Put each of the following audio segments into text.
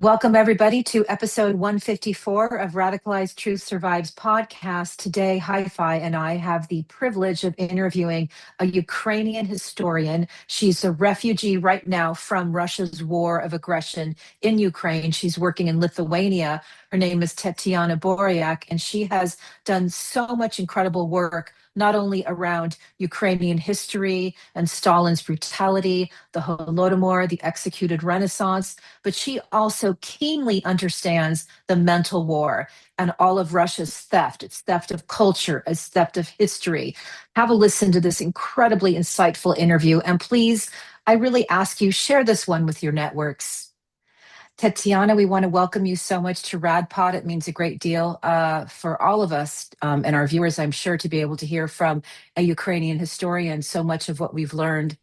Welcome, everybody, to episode 154 of Radicalized Truth Survives podcast. Today, Hi-Fi and I have the privilege of interviewing a Ukrainian historian. She's a refugee right now from Russia's war of aggression in Ukraine. She's working in Lithuania. Her name is Tetiana Boriak, and she has done so much incredible work, not only around Ukrainian history and Stalin's brutality, the Holodomor, the executed Renaissance, but she also keenly understands the mental war and all of Russia's theft. It's theft of culture, it's theft of history. Have a listen to this incredibly insightful interview. And please, I really ask you, share this one with your networks. Tetiana, we want to welcome you so much to RadPod. It means a great deal for all of us and our viewers, I'm sure, to be able to hear from a Ukrainian historian. So much of what we've learned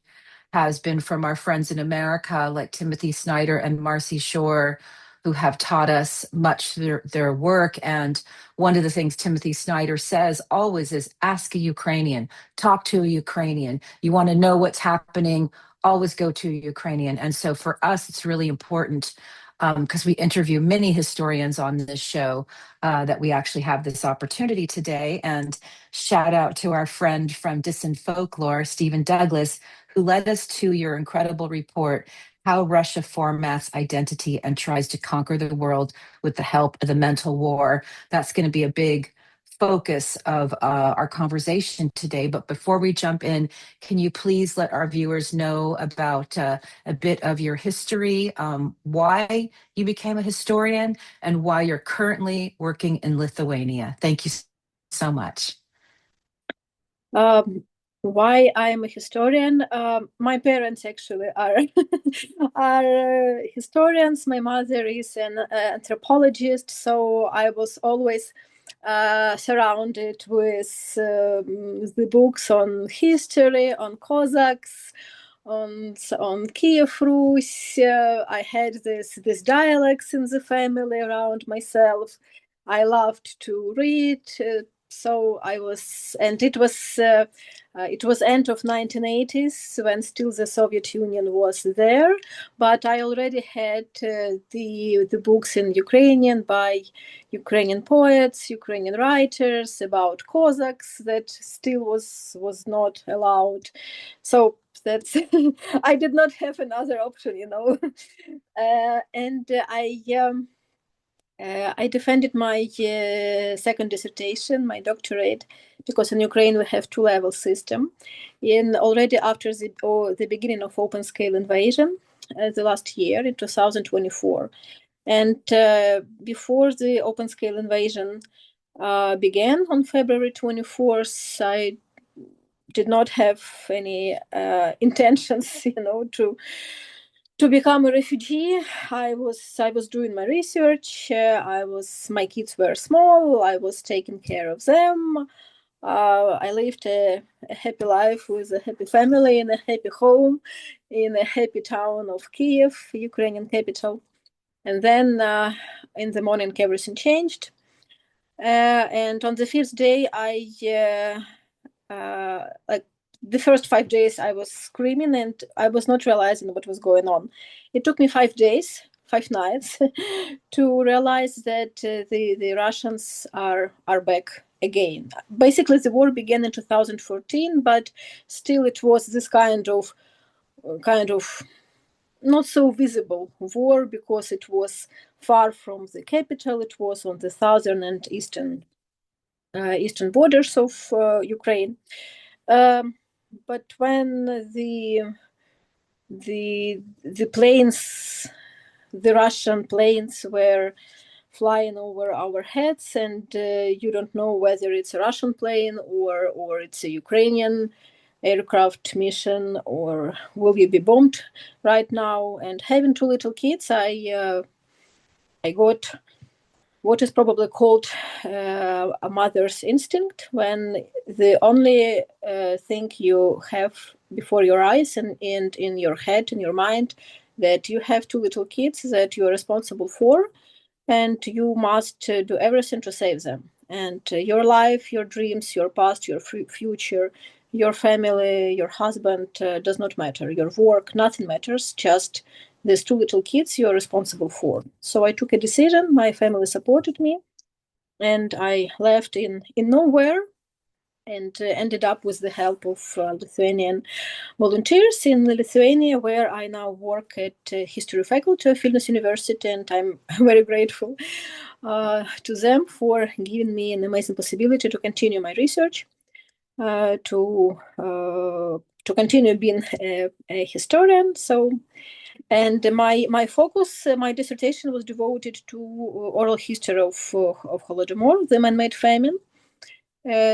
has been from our friends in America, like Timothy Snyder and Marcy Shore, who have taught us much through their work. And one of the things Timothy Snyder says always is ask a Ukrainian, talk to a Ukrainian. You want to know what's happening, always go to a Ukrainian. And so for us, it's really important because we interview many historians on this show that we actually have this opportunity today. And shout out to our friend from Distant Folklore, Stephen Douglas, who led us to your incredible report, How Russia Formats Identity and Tries to Conquer the World with the Help of the Mental War. That's going to be a big focus of our conversation today. But before we jump in, can you please let our viewers know about a bit of your history, why you became a historian, and why you're currently working in Lithuania? Thank you so much. Why I am a historian? My parents actually are are historians. My mother is an anthropologist, so I was always surrounded with the books on history, on Cossacks, on Kiev Rus. I had this dialects in the family around myself. I loved to read. So I was, and it was end of 1980s when still the Soviet Union was there, but I already had the books in Ukrainian by Ukrainian poets, Ukrainian writers about Cossacks that still was not allowed. So that's I did not have another option, you know, and I defended my second dissertation, my doctorate, because in Ukraine we have two-level system. Already after the beginning of open-scale invasion, the last year in 2024, and before the open-scale invasion began on February 24th, I did not have any intentions, you know, to become a refugee. I was doing my research. My kids were small. I was taking care of them. I lived a happy life with a happy family in a happy home in a happy town of Kiev, Ukrainian capital. And then in the morning, everything changed. And on the fifth day, the first 5 days I was screaming and I was not realizing what was going on. It took me 5 days, 5 nights to realize that the Russians are back again. Basically, the war began in 2014, but still it was this kind of not so visible war because it was far from the capital. It was on the southern and eastern borders of Ukraine. But when the planes, the Russian planes were flying over our heads, and you don't know whether it's a Russian plane or it's a Ukrainian aircraft mission, or will you be bombed right now? And having 2 little kids, I got what is probably called a mother's instinct, when the only thing you have before your eyes and in your head, in your mind, that you have 2 little kids that you are responsible for, and you must do everything to save them. And your life, your dreams, your past, your future, your family, your husband does not matter, your work, nothing matters, just these two little kids you're responsible for. So I took a decision, my family supported me, and I left in nowhere and ended up with the help of Lithuanian volunteers in Lithuania, where I now work at history faculty of Vilnius University, and I'm very grateful to them for giving me an amazing possibility to continue my research, to continue being a historian. So, and my focus, my dissertation was devoted to oral history of Holodomor, the man-made famine.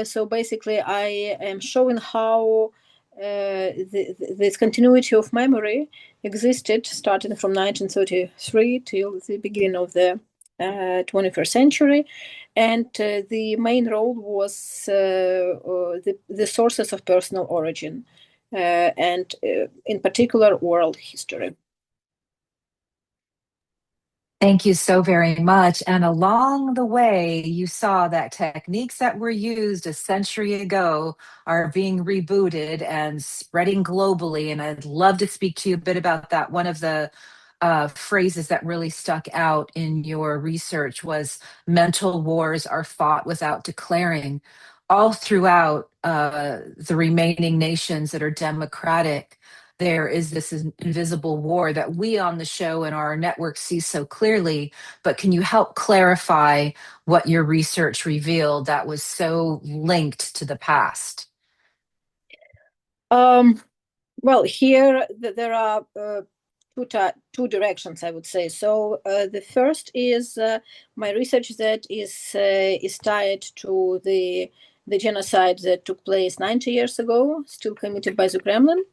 So basically, I am showing how this continuity of memory existed starting from 1933 till the beginning of the 21st century, and the main role was the sources of personal origin, and in particular oral history. Thank you so very much. And along the way, you saw that techniques that were used a century ago are being rebooted and spreading globally. And I'd love to speak to you a bit about that. One of the phrases that really stuck out in your research was mental wars are fought without declaring. All throughout the remaining nations that are democratic, there is this invisible war that we on the show and our network see so clearly. But can you help clarify what your research revealed that was so linked to the past? Well, here there are two directions, I would say. So the first is my research that is tied to the genocide that took place 90 years ago, still committed by the Kremlin,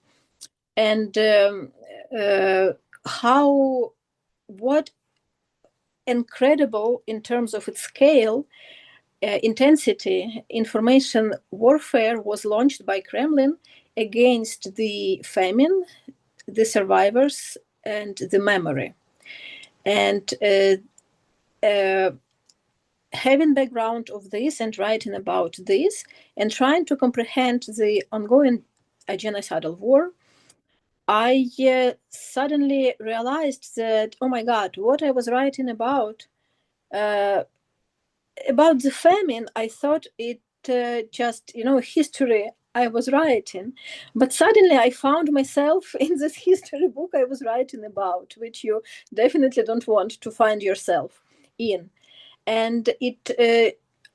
and what incredible in terms of its scale, intensity, information warfare was launched by Kremlin against the famine, the survivors, and the memory. And having background of this and writing about this and trying to comprehend the ongoing genocidal war, I suddenly realized that, oh my God, what I was writing about the famine, I thought it just, history I was writing. But suddenly I found myself in this history book I was writing about, which you definitely don't want to find yourself in. And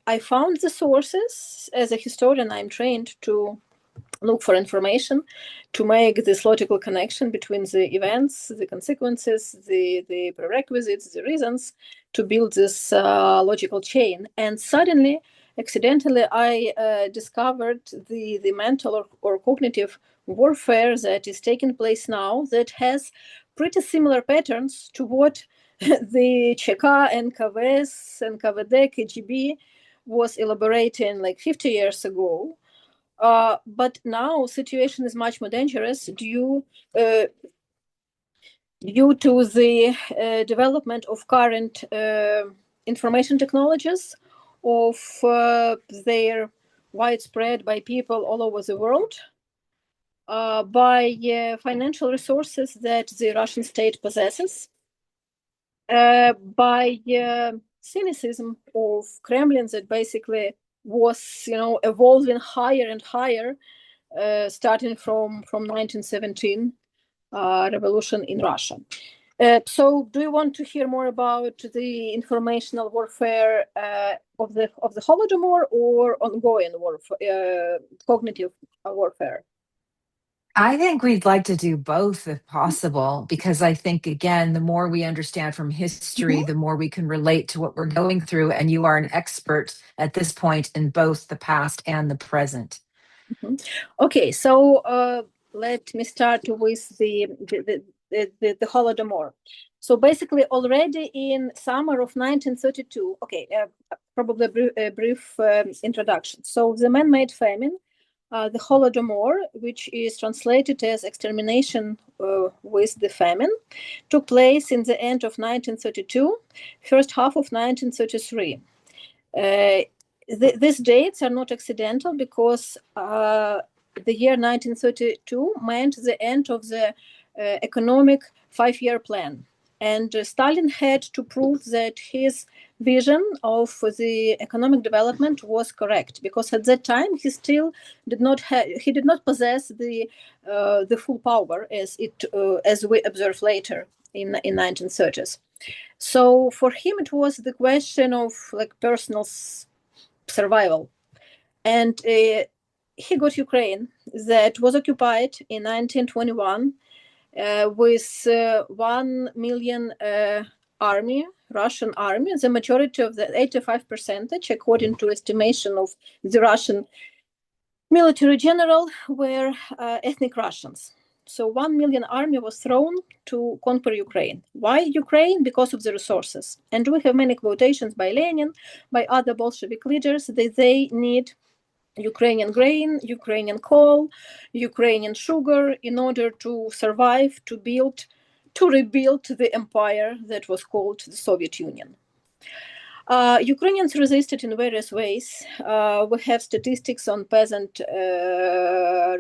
I found the sources. As a historian, I'm trained to look for information, to make this logical connection between the events, the consequences, the prerequisites, the reasons, to build this logical chain. And suddenly, accidentally, I discovered the mental or cognitive warfare that is taking place now that has pretty similar patterns to what the ЧК, NKVS, NKVD, KGB was elaborating like 50 years ago. But now situation is much more dangerous due to the development of current information technologies, of their widespread by people all over the world, by financial resources that the Russian state possesses, by cynicism of Kremlin that basically was, evolving higher and higher, starting from 1917 revolution in Russia. So, do you want to hear more about the informational warfare of the Holodomor or ongoing warfare, cognitive warfare? I think we'd like to do both if possible, because I think, again, the more we understand from history, the more we can relate to what we're going through. And you are an expert at this point in both the past and the present. Okay, so let me start with the Holodomor. So basically, already in summer of 1932, probably a brief introduction. So the man-made famine, the Holodomor, which is translated as extermination with the famine, took place in the end of 1932, first half of 1933. These dates are not accidental because the year 1932 meant the end of the economic 5-year plan. And Stalin had to prove that his vision of the economic development was correct, because at that time he still did not possess the full power as we observe later in 1930s. So for him it was the question of like personal survival, and he got Ukraine, that was occupied in 1921 with 1 million Russian army. The majority of the 85%, according to estimation of the Russian military general, were ethnic Russians. So 1 million army was thrown to conquer Ukraine. Why Ukraine? Because of the resources. And we have many quotations by Lenin, by other Bolshevik leaders, that they need Ukrainian grain, Ukrainian coal, Ukrainian sugar in order to survive, to rebuild the empire that was called the Soviet Union. Ukrainians resisted in various ways. We have statistics on peasant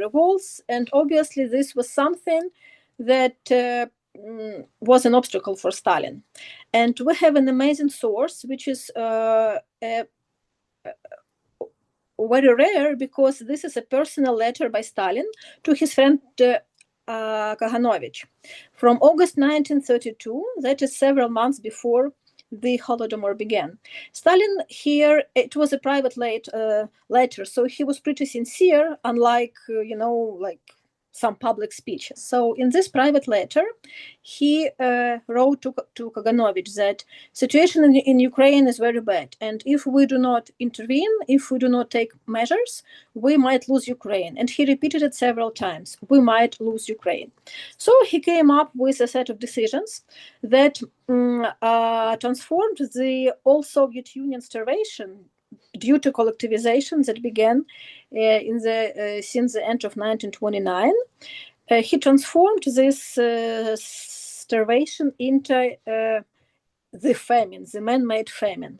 revolts, and obviously this was something that was an obstacle for Stalin. And we have an amazing source, which is very rare, because this is a personal letter by Stalin to his friend Kaganovich from August 1932, that is several months before the Holodomor began. Stalin here, it was a private letter, so he was pretty sincere, unlike, like some public speeches. So in this private letter, he wrote to Kaganovich that situation in Ukraine is very bad, and if we do not intervene, if we do not take measures, we might lose Ukraine. And he repeated it several times: we might lose Ukraine. So he came up with a set of decisions that transformed the all Soviet Union starvation due to collectivization that began since the end of 1929. He transformed this starvation into the famine, the man-made famine.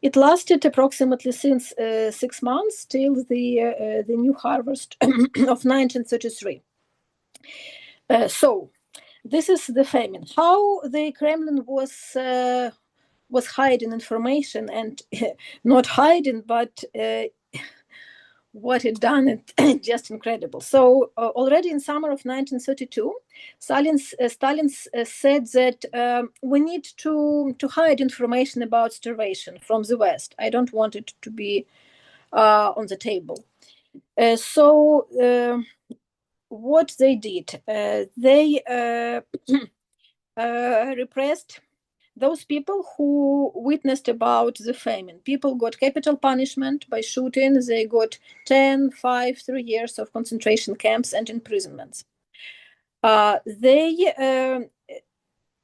It lasted approximately since 6 months till the new harvest of 1933. So this is the famine. How the Kremlin was hiding information, and not hiding, but what it done, it just incredible. So already in summer of 1932, Stalin said that we need to hide information about starvation from the West. I don't want it to be on the table. So what they did, they repressed those people who witnessed about the famine. People got capital punishment by shooting. They got 10, 5, 3 years of concentration camps and imprisonments.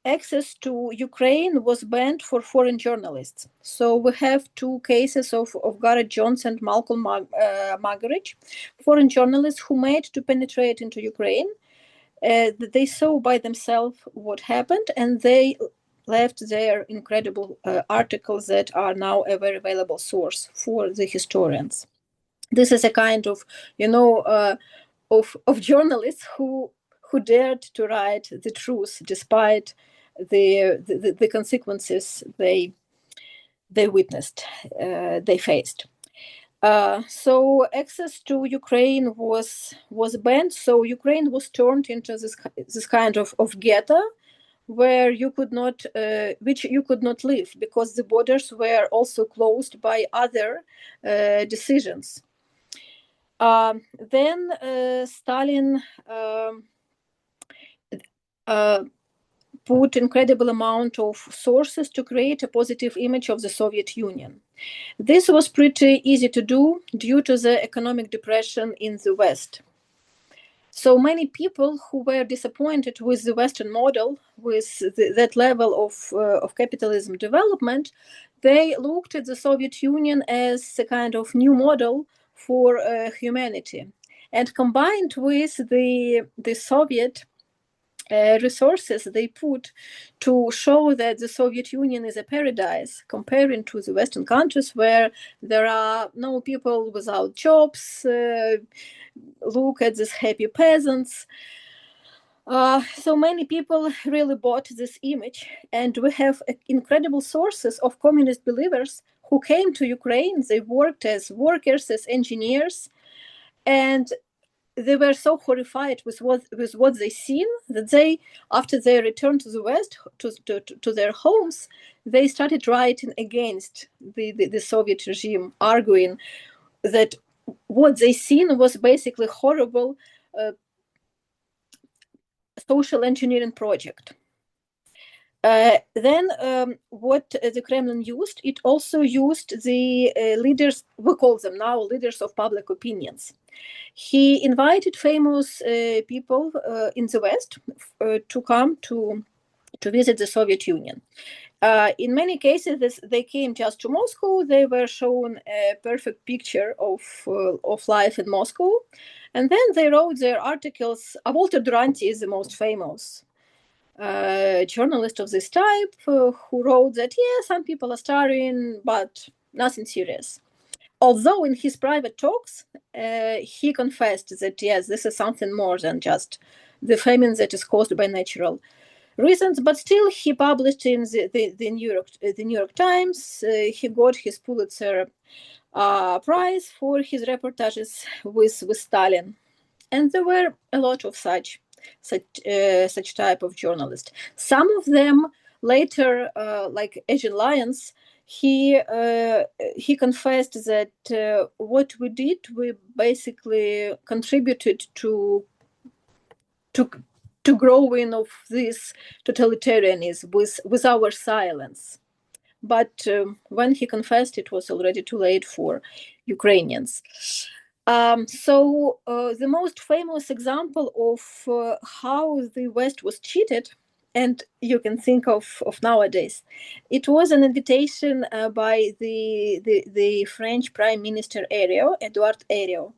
Access to Ukraine was banned for foreign journalists. So we have 2 cases of Gareth Jones and Malcolm Muggeridge, foreign journalists who made to penetrate into Ukraine. They saw by themselves what happened, and they left their incredible articles that are now a very valuable source for the historians. This is a kind of, of journalists who dared to write the truth despite the consequences they witnessed, they faced. So access to Ukraine was banned. So Ukraine was turned into this kind of ghetto, where you could not, which you could not live, because the borders were also closed by other decisions. Then Stalin put incredible amount of sources to create a positive image of the Soviet Union. This was pretty easy to do due to the economic depression in the West. So many people who were disappointed with the Western model, with that level of capitalism development, they looked at the Soviet Union as a kind of new model for humanity. And combined with the Soviet resources they put to show that the Soviet Union is a paradise, comparing to the Western countries where there are no people without jobs. Look at these happy peasants. So many people really bought this image, and we have incredible sources of communist believers who came to Ukraine. They worked as workers, as engineers, and they were so horrified with what they seen that they, after they returned to the West, to their homes, they started writing against the Soviet regime, arguing that what they seen was basically horrible social engineering project. Then what the Kremlin used, it also used the leaders, we call them now leaders of public opinions. He invited famous people in the West to come to visit the Soviet Union. In many cases, they came just to Moscow. They were shown a perfect picture of life in Moscow. And then they wrote their articles. Walter Duranty is the most famous journalist of this type, who wrote that, yeah, some people are starving, but nothing serious. Although in his private talks, he confessed that, yes, this is something more than just the famine that is caused by natural reasons, but still he published in the New York Times. He got his Pulitzer Prize for his reportages with Stalin. And there were a lot of such type of journalists. Some of them later, like Agent Lyons, he confessed that what we did, we basically contributed to growing of this totalitarianism with our silence. But when he confessed, it was already too late for Ukrainians. So the most famous example of how the West was cheated, and you can think of nowadays, it was an invitation by the French Prime Minister Edouard Herriot.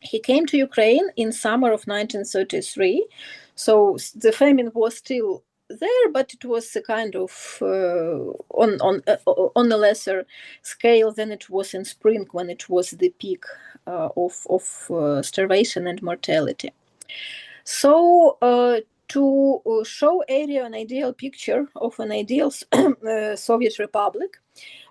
He came to Ukraine in summer of 1933. So the famine was still there, but it was a kind of on a lesser scale than it was in spring, when it was the peak of starvation and mortality. So to show Herriot an ideal picture of an ideal Soviet Republic,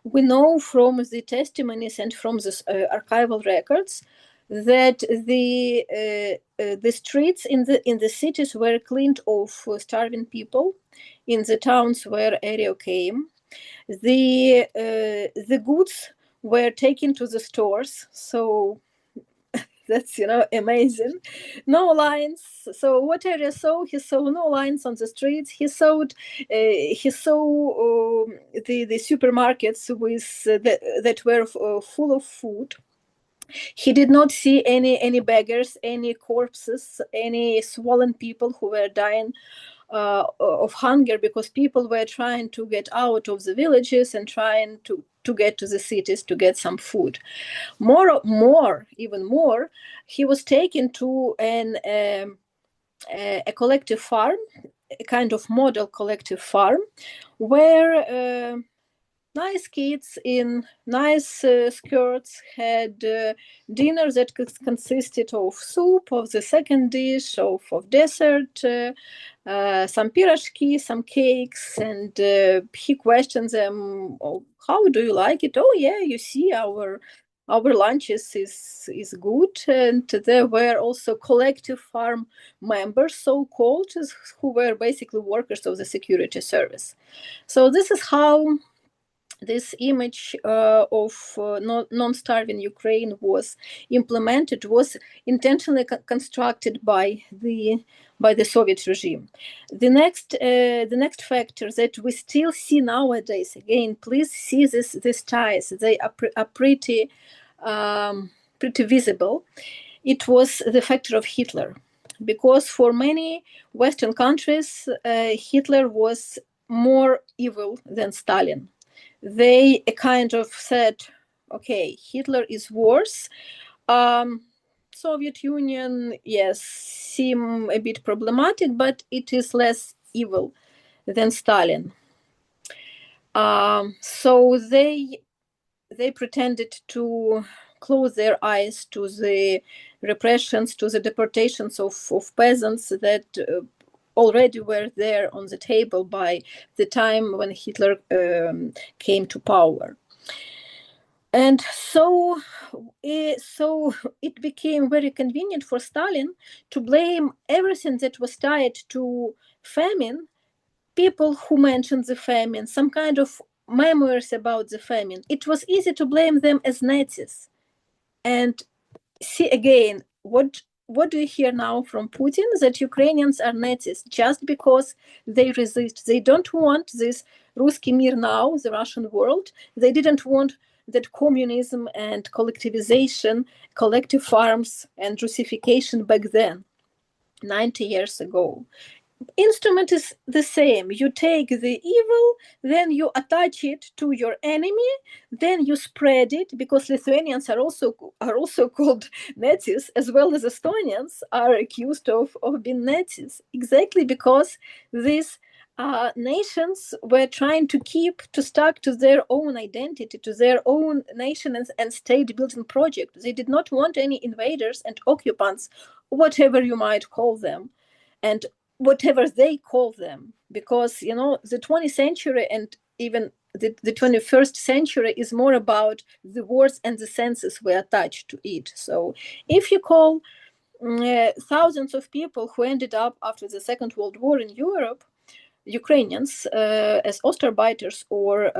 we know from the testimonies and from the archival records that the streets in the cities were cleaned of starving people. In the towns where Herriot came, the goods were taken to the stores. So that's amazing. No lines. So what Herriot saw, he saw no lines on the streets. He saw the supermarkets with that were full of food. He did not see any beggars, any corpses, any swollen people who were dying of hunger, because people were trying to get out of the villages and trying to get to the cities to get some food. Even more, he was taken to a collective farm, a kind of model collective farm, where nice kids in nice skirts had dinner that consisted of soup, of the second dish, of dessert, some pirozhki, some cakes, and he questioned them, oh, how do you like it? Oh yeah, you see, our lunches is good. And there were also collective farm members, so-called, who were basically workers of the security service. So this is how this image of non-starving Ukraine was implemented, was intentionally constructed by the Soviet regime. The next factor that we still see nowadays, again, please see these ties. They are pretty visible. It was the factor of Hitler, because for many Western countries, Hitler was more evil than Stalin. They kind of said, okay, Hitler is worse. Soviet Union, yes, seem a bit problematic, but it is less evil than Stalin. So they pretended to close their eyes to the repressions, to the deportations of peasants that already were there on the table by the time when Hitler came to power. And so it became very convenient for Stalin to blame everything that was tied to famine, people who mentioned the famine, some kind of memoirs about the famine. It was easy to blame them as Nazis. And see again, what do you hear now from Putin? That Ukrainians are Nazis just because they resist. They don't want this Ruski Mir now, the Russian world. They didn't want that communism and collectivization, collective farms and Russification back then, 90 years ago. Instrument is the same. You take the evil, then you attach it to your enemy, then you spread it, because Lithuanians are also called Nazis, as well as Estonians are accused of being Nazis, exactly because these nations were trying to stuck to their own identity, to their own nation and state building project. They did not want any invaders and occupants, whatever you might call them. And whatever they call them, because the 20th century and even the 21st century is more about the words and the senses we attach to it. So if you call thousands of people who ended up after the Second World War in Europe Ukrainians as Ostarbeiters or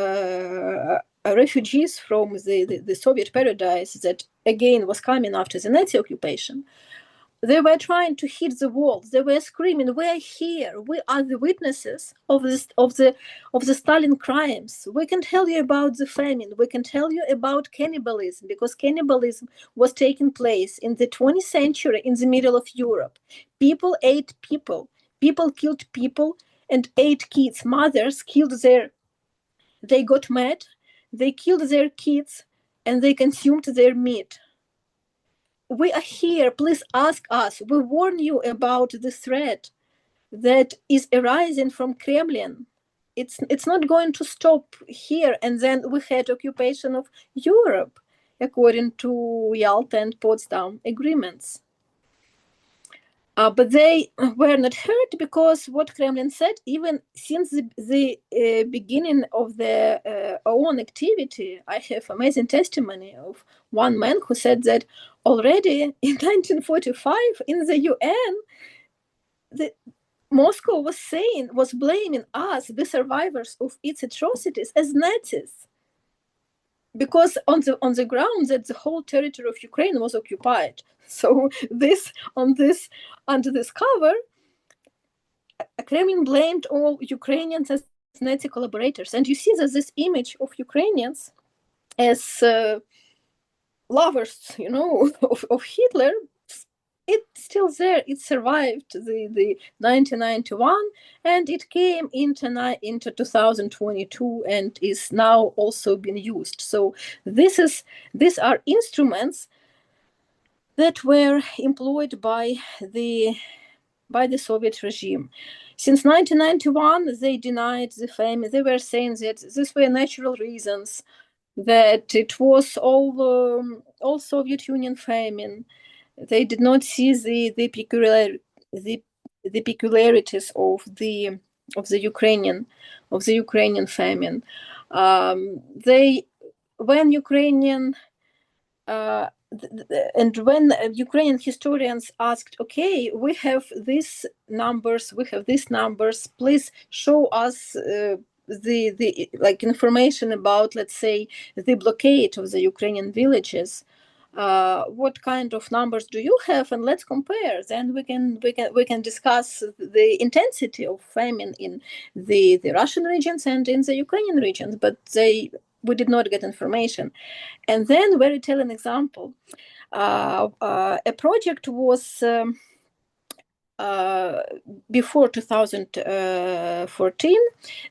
refugees from the Soviet paradise that again was coming after the Nazi occupation, they were trying to hit the walls. They were screaming, "We're here. We are the witnesses of the Stalin crimes. We can tell you about the famine. We can tell you about cannibalism, because cannibalism was taking place in the 20th century in the middle of Europe. People ate people. People killed people and ate kids. Mothers killed they got mad. They killed their kids and they consumed their meat. We are here. Please ask us. We warn you about the threat that is arising from Kremlin. It's not going to stop here." And then we had occupation of Europe according to Yalta and Potsdam agreements. But they were not heard, because what Kremlin said, even since the beginning of the own activity, I have amazing testimony of one man who said that already in 1945 in the UN, Moscow was blaming us, the survivors of its atrocities, as Nazis, because on the ground that the whole territory of Ukraine was occupied. So under this cover, Kremlin blamed all Ukrainians as Nazi collaborators. And you see that this image of Ukrainians as lovers, of Hitler, it's still there. It survived the 1991, and it came into 2022 and is now also being used. So these are instruments that were employed by the Soviet regime. Since 1991, they denied the famine. They were saying that these were natural reasons, that it was all Soviet Union famine. They did not see the peculiarities of the Ukrainian famine. When Ukrainian historians asked, "Okay, we have these numbers, please show us the information about, let's say, the blockade of the Ukrainian villages. What kind of numbers do you have? And let's compare. Then we can discuss the intensity of famine in the Russian regions and in the Ukrainian regions." But we did not get information. And then, very telling example, a project was before 2014,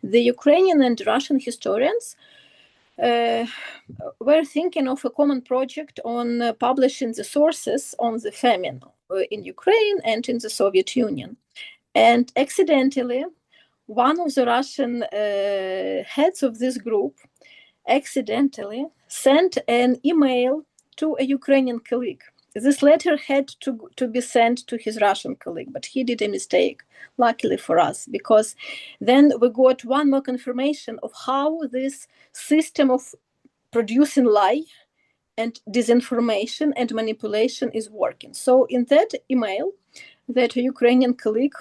the Ukrainian and Russian historians were thinking of a common project on publishing the sources on the famine in Ukraine and in the Soviet Union. And accidentally, one of the Russian heads of this group accidentally sent an email to a Ukrainian colleague. This letter had to be sent to his Russian colleague, but he did a mistake, luckily for us, because then we got one more confirmation of how this system of producing lie and disinformation and manipulation is working. So in that email that a Ukrainian colleague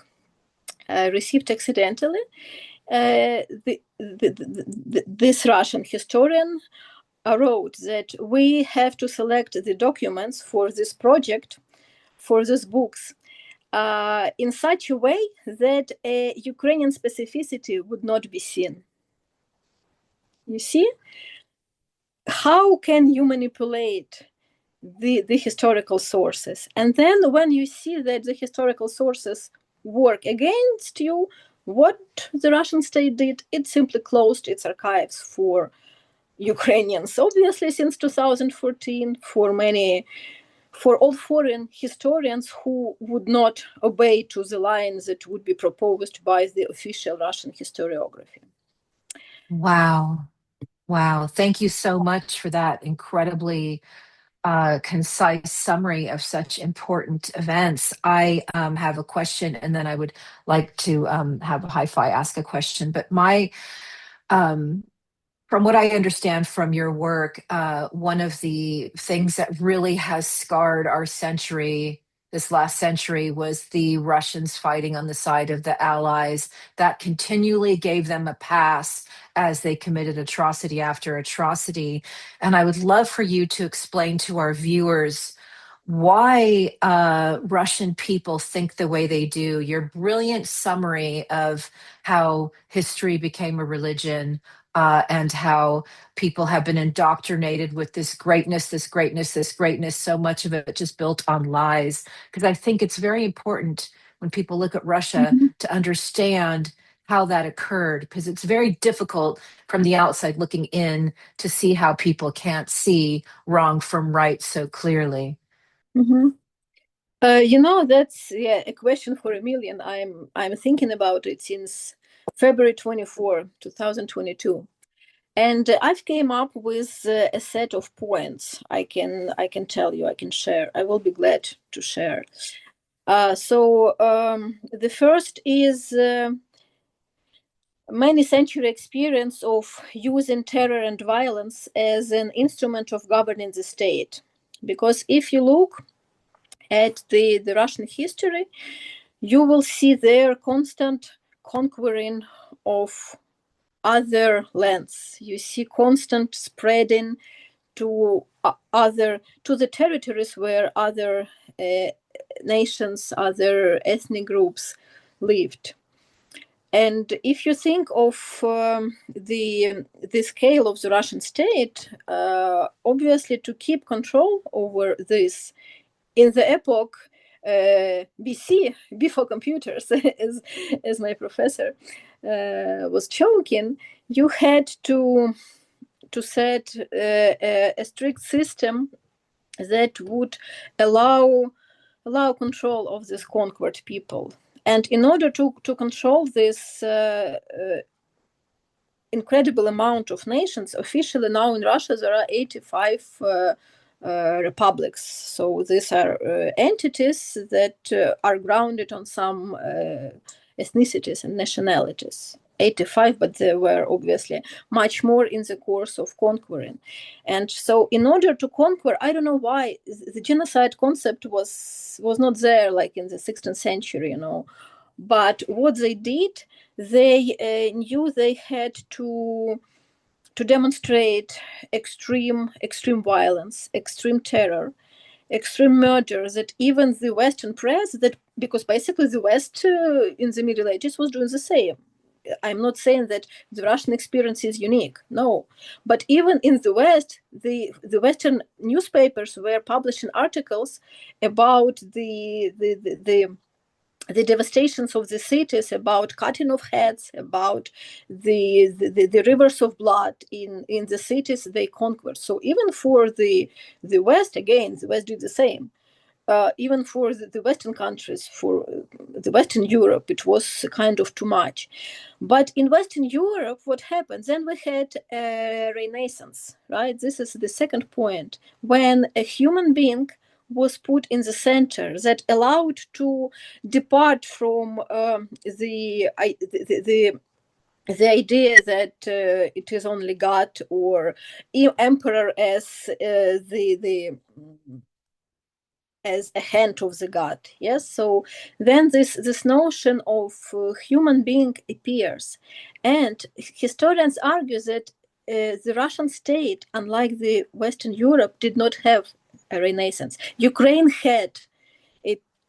received accidentally, this Russian historian wrote that we have to select the documents for this project, for these books, in such a way that a Ukrainian specificity would not be seen. You see? How can you manipulate the historical sources? And then when you see that the historical sources work against you, what the Russian state did, it simply closed its archives for Ukrainians, obviously since 2014, for all foreign historians who would not obey to the lines that would be proposed by the official Russian historiography. Wow. Wow. Thank you so much for that incredibly concise summary of such important events. I have a question, and then I would like to have Hi-Fi ask a question. But from what I understand from your work, one of the things that really has scarred our century, this last century, was the Russians fighting on the side of the Allies. That continually gave them a pass as they committed atrocity after atrocity. And I would love for you to explain to our viewers why Russian people think the way they do. Your brilliant summary of how history became a religion, and how people have been indoctrinated with this greatness, this greatness, this greatness, so much of it just built on lies. Because I think it's very important when people look at Russia to understand how that occurred, because it's very difficult from the outside looking in to see how people can't see wrong from right so clearly. That's a question for a million. I'm thinking about it since February 24, 2022. And I've came up with a set of points I can tell you, I can share. I will be glad to share. The first is many century experience of using terror and violence as an instrument of governing the state. Because if you look at the Russian history, you will see their constant conquering of other lands. You see constant spreading to the territories where other nations, other ethnic groups lived. And if you think of the scale of the Russian state, obviously to keep control over this in the epoch BC, before computers, as my professor was joking, you had to set a strict system that would allow control of this conquered people. And in order to control this incredible amount of nations, officially now in Russia there are 85 republics. So these are entities that are grounded on some ethnicities and nationalities. 85, but there were obviously much more in the course of conquering. And so in order to conquer, I don't know why the genocide concept was not there like in the 16th century, but what they did, they knew they had to demonstrate extreme violence, extreme terror, extreme murder, that even the Western press, because basically the West in the Middle Ages was doing the same. I'm not saying that the Russian experience is unique, no. But even in the West, the Western newspapers were publishing articles about the the devastations of the cities, about cutting of heads, about the rivers of blood in the cities they conquered. So even for the West, again, the West did the same. Even for the Western countries, for the Western Europe, it was kind of too much. But in Western Europe, what happened? Then we had a Renaissance, right? This is the second point, when a human being was put in the center that allowed to depart from the idea that it is only God or emperor as as a hand of the god. Yes, so then this notion of human being appears, and historians argue that the Russian state, unlike the Western Europe, did not have a renaissance. Ukraine had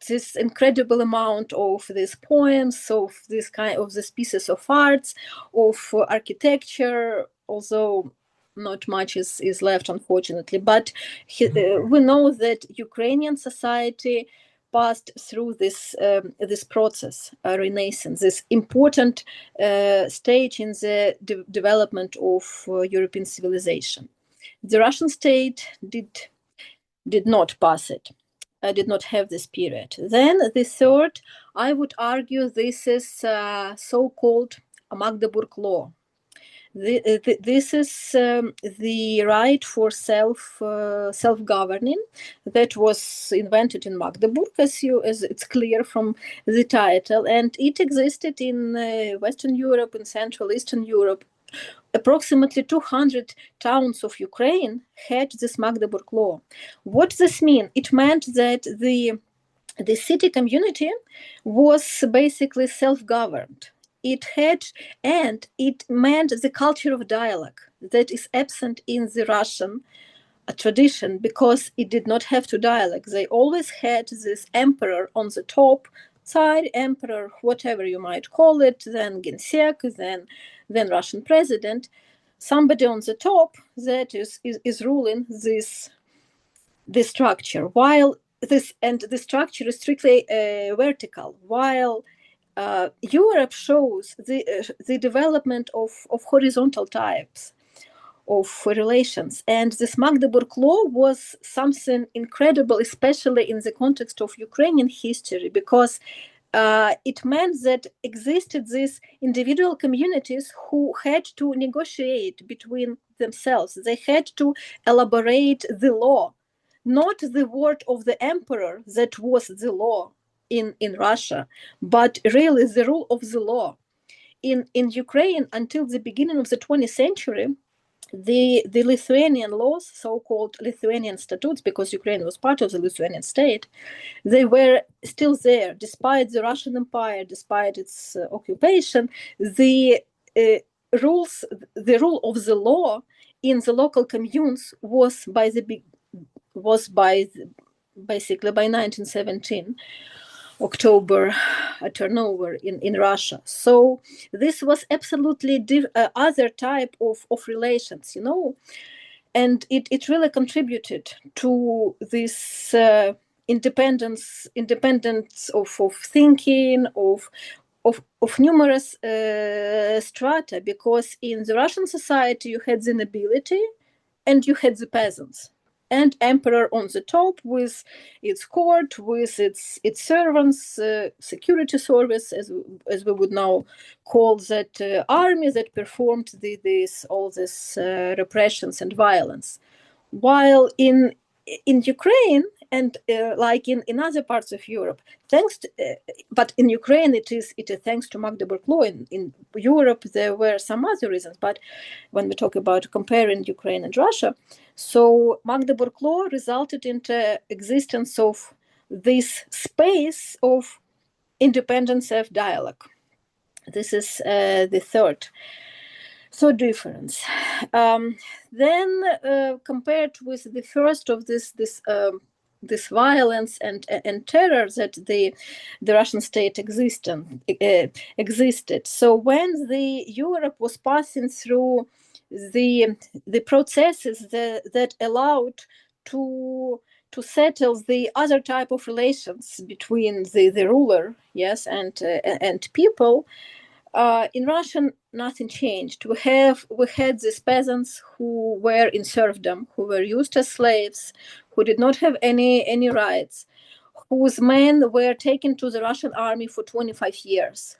this incredible amount of these poems, of this kind of these pieces of arts, of architecture, although not much is left, unfortunately. But we know that Ukrainian society passed through this process, a renaissance, this important stage in the development of European civilization. The Russian state did not pass it. Did not have this period. Then the third, I would argue, this is so-called Magdeburg Law. This is the right for self-governing that was invented in Magdeburg, as it's clear from the title, and it existed in Western Europe and Central Eastern Europe. Approximately 200 towns of Ukraine had this Magdeburg Law. What does this mean? It meant that the city community was basically self-governed. It meant the culture of dialogue that is absent in the Russian tradition, because it did not have to dialogue. They always had this emperor on the top, Tsar, emperor, whatever you might call it, then Gensek, then Russian president, somebody on the top that is ruling this structure, while the structure is strictly vertical, while Europe shows the development of horizontal types of relations. And this Magdeburg Law was something incredible, especially in the context of Ukrainian history, because it meant that existed these individual communities who had to negotiate between themselves. They had to elaborate the law, not the word of the emperor that was the law in Russia, but really the rule of the law. In Ukraine, until the beginning of the 20th century, the Lithuanian laws, so-called Lithuanian statutes, because Ukraine was part of the Lithuanian state, they were still there, despite the Russian Empire, despite its occupation. The rule of the law in the local communes was basically by 1917. October turnover in Russia. So this was absolutely other type of relations, and it really contributed to this independence of thinking, of numerous strata, because in the Russian society you had the nobility and you had the peasants, and emperor on the top with its court, with its servants, security service, as we would now call that, army that performed all this repressions and violence. While in Ukraine and like in other parts of Europe, but in Ukraine it is thanks to Magdeburg Law. In Europe there were some other reasons, but when we talk about comparing Ukraine and Russia, so Magdeburg Law resulted in the existence of this space of independent self-dialogue. This is the third difference. Then compared with the first of this violence and terror that the Russian state existed. So when the Europe was passing through the processes that allowed to settle the other type of relations between the ruler, yes, and people. In Russia, nothing changed. We had these peasants who were in serfdom, who were used as slaves, who did not have any rights, whose men were taken to the Russian army for 25 years.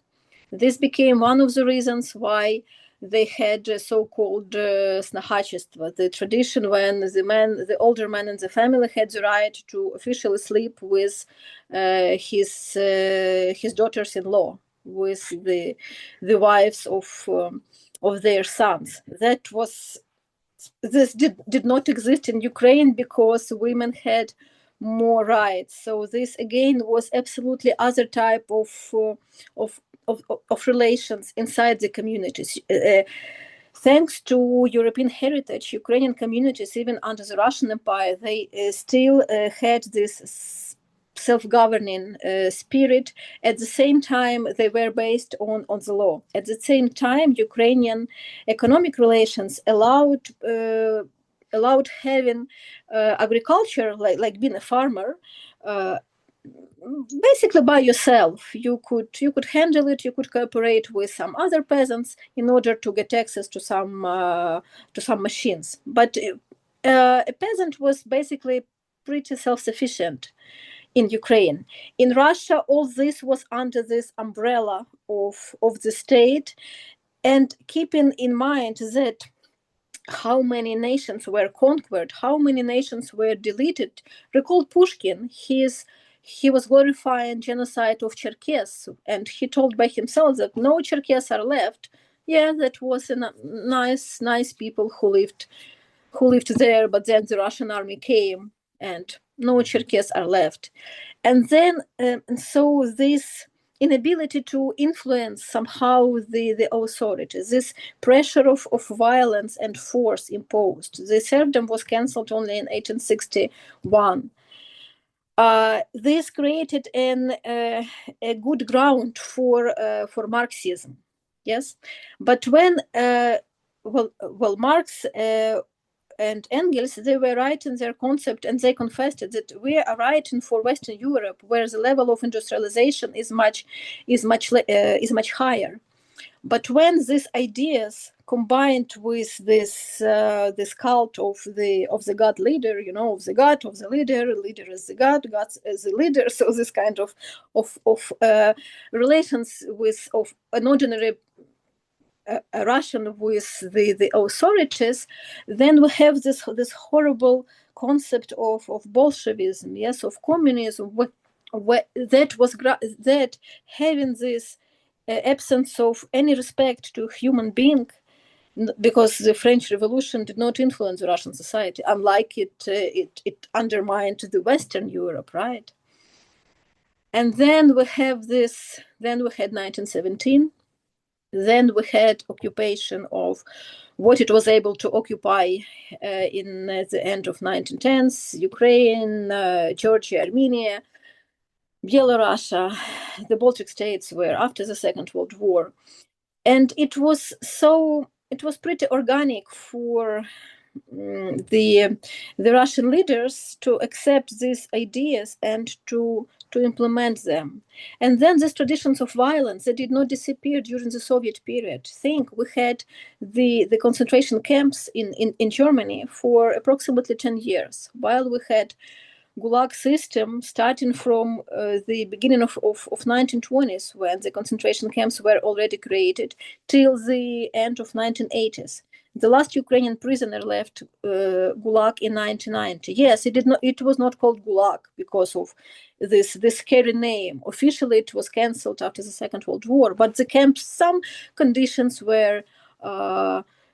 This became one of the reasons why they had so-called snahachestvo, the tradition when the older man in the family had the right to officially sleep with his daughters-in-law, with the wives of their sons. This did not exist in Ukraine because women had more rights. So this again was absolutely other type of relations inside the communities. Thanks to European heritage, Ukrainian communities, even under the Russian Empire, they still had this self-governing spirit. At the same time, they were based on the law. At the same time, Ukrainian economic relations allowed having agriculture, like being a farmer, basically by yourself. You could handle it. You could cooperate with some other peasants in order to get access to some machines. But a peasant was basically pretty self-sufficient in Ukraine. In Russia, all this was under this umbrella of the state, and keeping in mind that how many nations were conquered, how many nations were deleted. Recall Pushkin, he was glorifying genocide of Cherkess, and he told by himself that no Cherkess are left. Yeah, that was a nice people who lived there, but then the Russian army came and no Cherkess are left. And then, so this inability to influence somehow the authorities, this pressure of violence and force imposed. The serfdom was cancelled only in 1861. This created a good ground for Marxism, yes. But when Marx and Engels, they were writing their concept, and they confessed that we are writing for Western Europe, where the level of industrialization is much higher. But when these ideas combined with this cult of the God leader, of the God, of the leader is the God is the leader, so this kind of relations of an ordinary a Russian with the authorities, then we have this horrible concept of Bolshevism, yes, of communism, that having this absence of any respect to human being, because the French Revolution did not influence Russian society, unlike it undermined the Western Europe, right? And then we have this. Then we had 1917. Then we had occupation of what it was able to occupy in the end of 1910s, Ukraine, Georgia, Armenia, Belarus, the Baltic states were after the Second World War. And it was pretty organic for the Russian leaders to accept these ideas and to implement them. And then these traditions of violence that did not disappear during the Soviet period. We had the concentration camps in Germany for approximately 10 years, while we had Gulag system starting from the beginning of 1920s, when the concentration camps were already created, till the end of 1980s. The last Ukrainian prisoner left Gulag in 1990. Yes, it was not called Gulag because of this scary name. Officially, it was cancelled after the Second World War, but the camps, some conditions were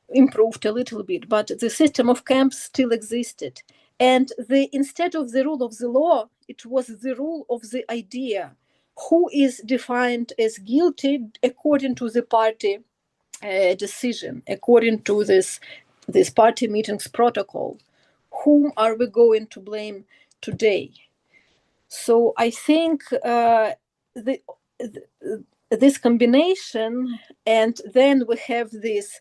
improved a little bit, but the system of camps still existed. And instead of the rule of the law, it was the rule of the idea. Who is defined as guilty according to the party decision, according to this party meetings protocol? Whom are we going to blame today? So I think this combination, and then we have this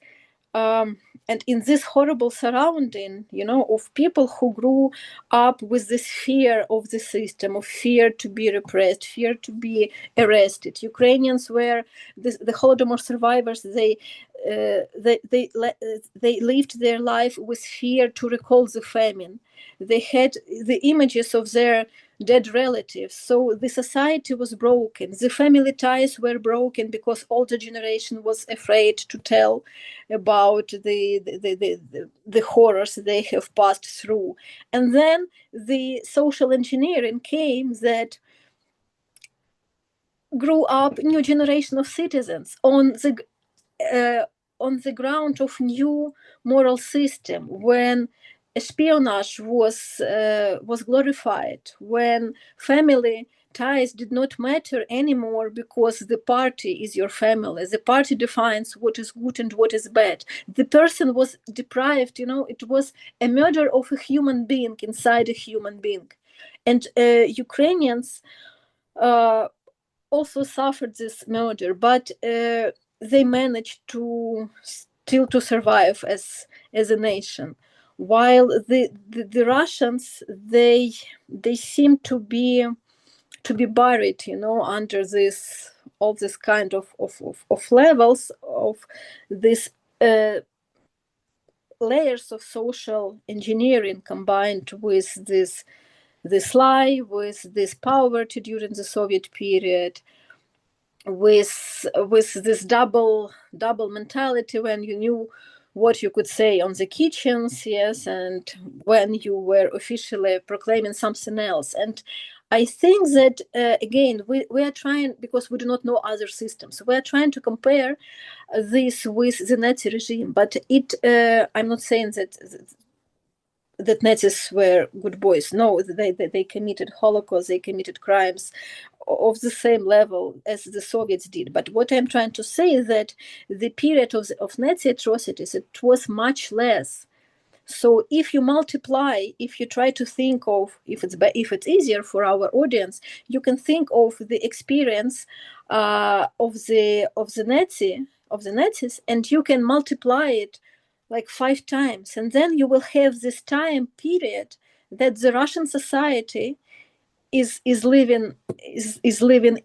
and in this horrible surrounding, of people who grew up with this fear of the system, of fear to be repressed, fear to be arrested. Ukrainians were the Holodomor survivors. They lived their life with fear to recall the famine. They had the images of their dead relatives. So the society was broken. The family ties were broken because older generation was afraid to tell about the horrors they have passed through. And then the social engineering came that grew up new generation of citizens on the ground of new moral system, when espionage was glorified, when family ties did not matter anymore because the party is your family. The party defines what is good and what is bad. The person was deprived, it was a murder of a human being inside a human being. And Ukrainians also suffered this murder, but they managed to still to survive as a nation, while the Russians, they seem to be buried, under this all this kind of levels of this layers of social engineering, combined with this lie, with this poverty during the Soviet period, with this double mentality, when you knew what you could say on the kitchens, yes, and when you were officially proclaiming something else. And I think that again we are trying, because we do not know other systems, we are trying to compare this with the Nazi regime. But I'm not saying that Nazis were good boys. No, they committed Holocaust, they committed crimes of the same level as the Soviets did. But what I'm trying to say is that the period of Nazi atrocities, it was much less. So if you multiply, if you try to think of, if it's easier for our audience, you can think of the experience of the Nazis, and you can multiply it like 5 times, and then you will have this time period that the Russian society is living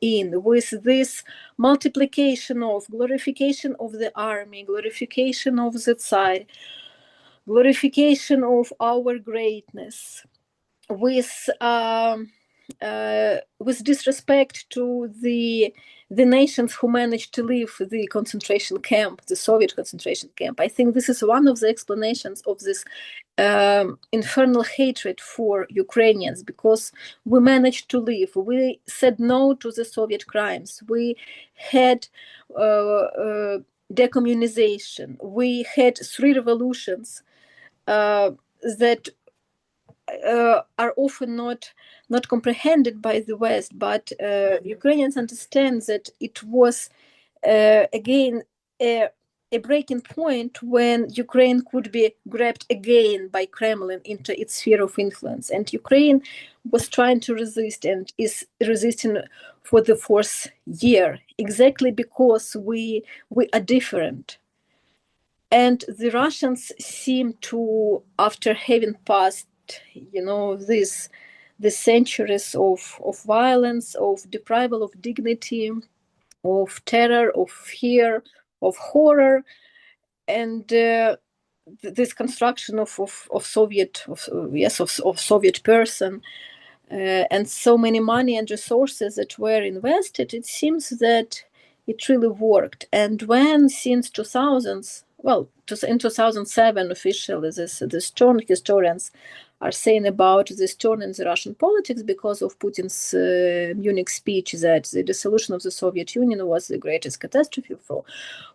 in, with this multiplication of glorification of the army, glorification of the Tsar, glorification of our greatness, with disrespect to the nations who managed to leave the concentration camp, the Soviet concentration camp. I think this is one of the explanations of this infernal hatred for Ukrainians, because we managed to leave. We said no to the Soviet crimes. We had decommunization. We had 3 revolutions that are often not comprehended by the West, but Ukrainians understand that it was again a breaking point when Ukraine could be grabbed again by Kremlin into its sphere of influence, and Ukraine was trying to resist and is resisting for the 4th year, exactly because we are different. And the Russians seem to, after having passed the centuries of violence, of deprival of dignity, of terror, of fear, of horror, and this construction of Soviet Soviet person, and so many money and resources that were invested, it seems that it really worked. And when since 2000s, in 2007 officially, this turn, historians are saying about this turn in the Russian politics because of Putin's Munich speech, that the dissolution of the Soviet Union was the greatest catastrophe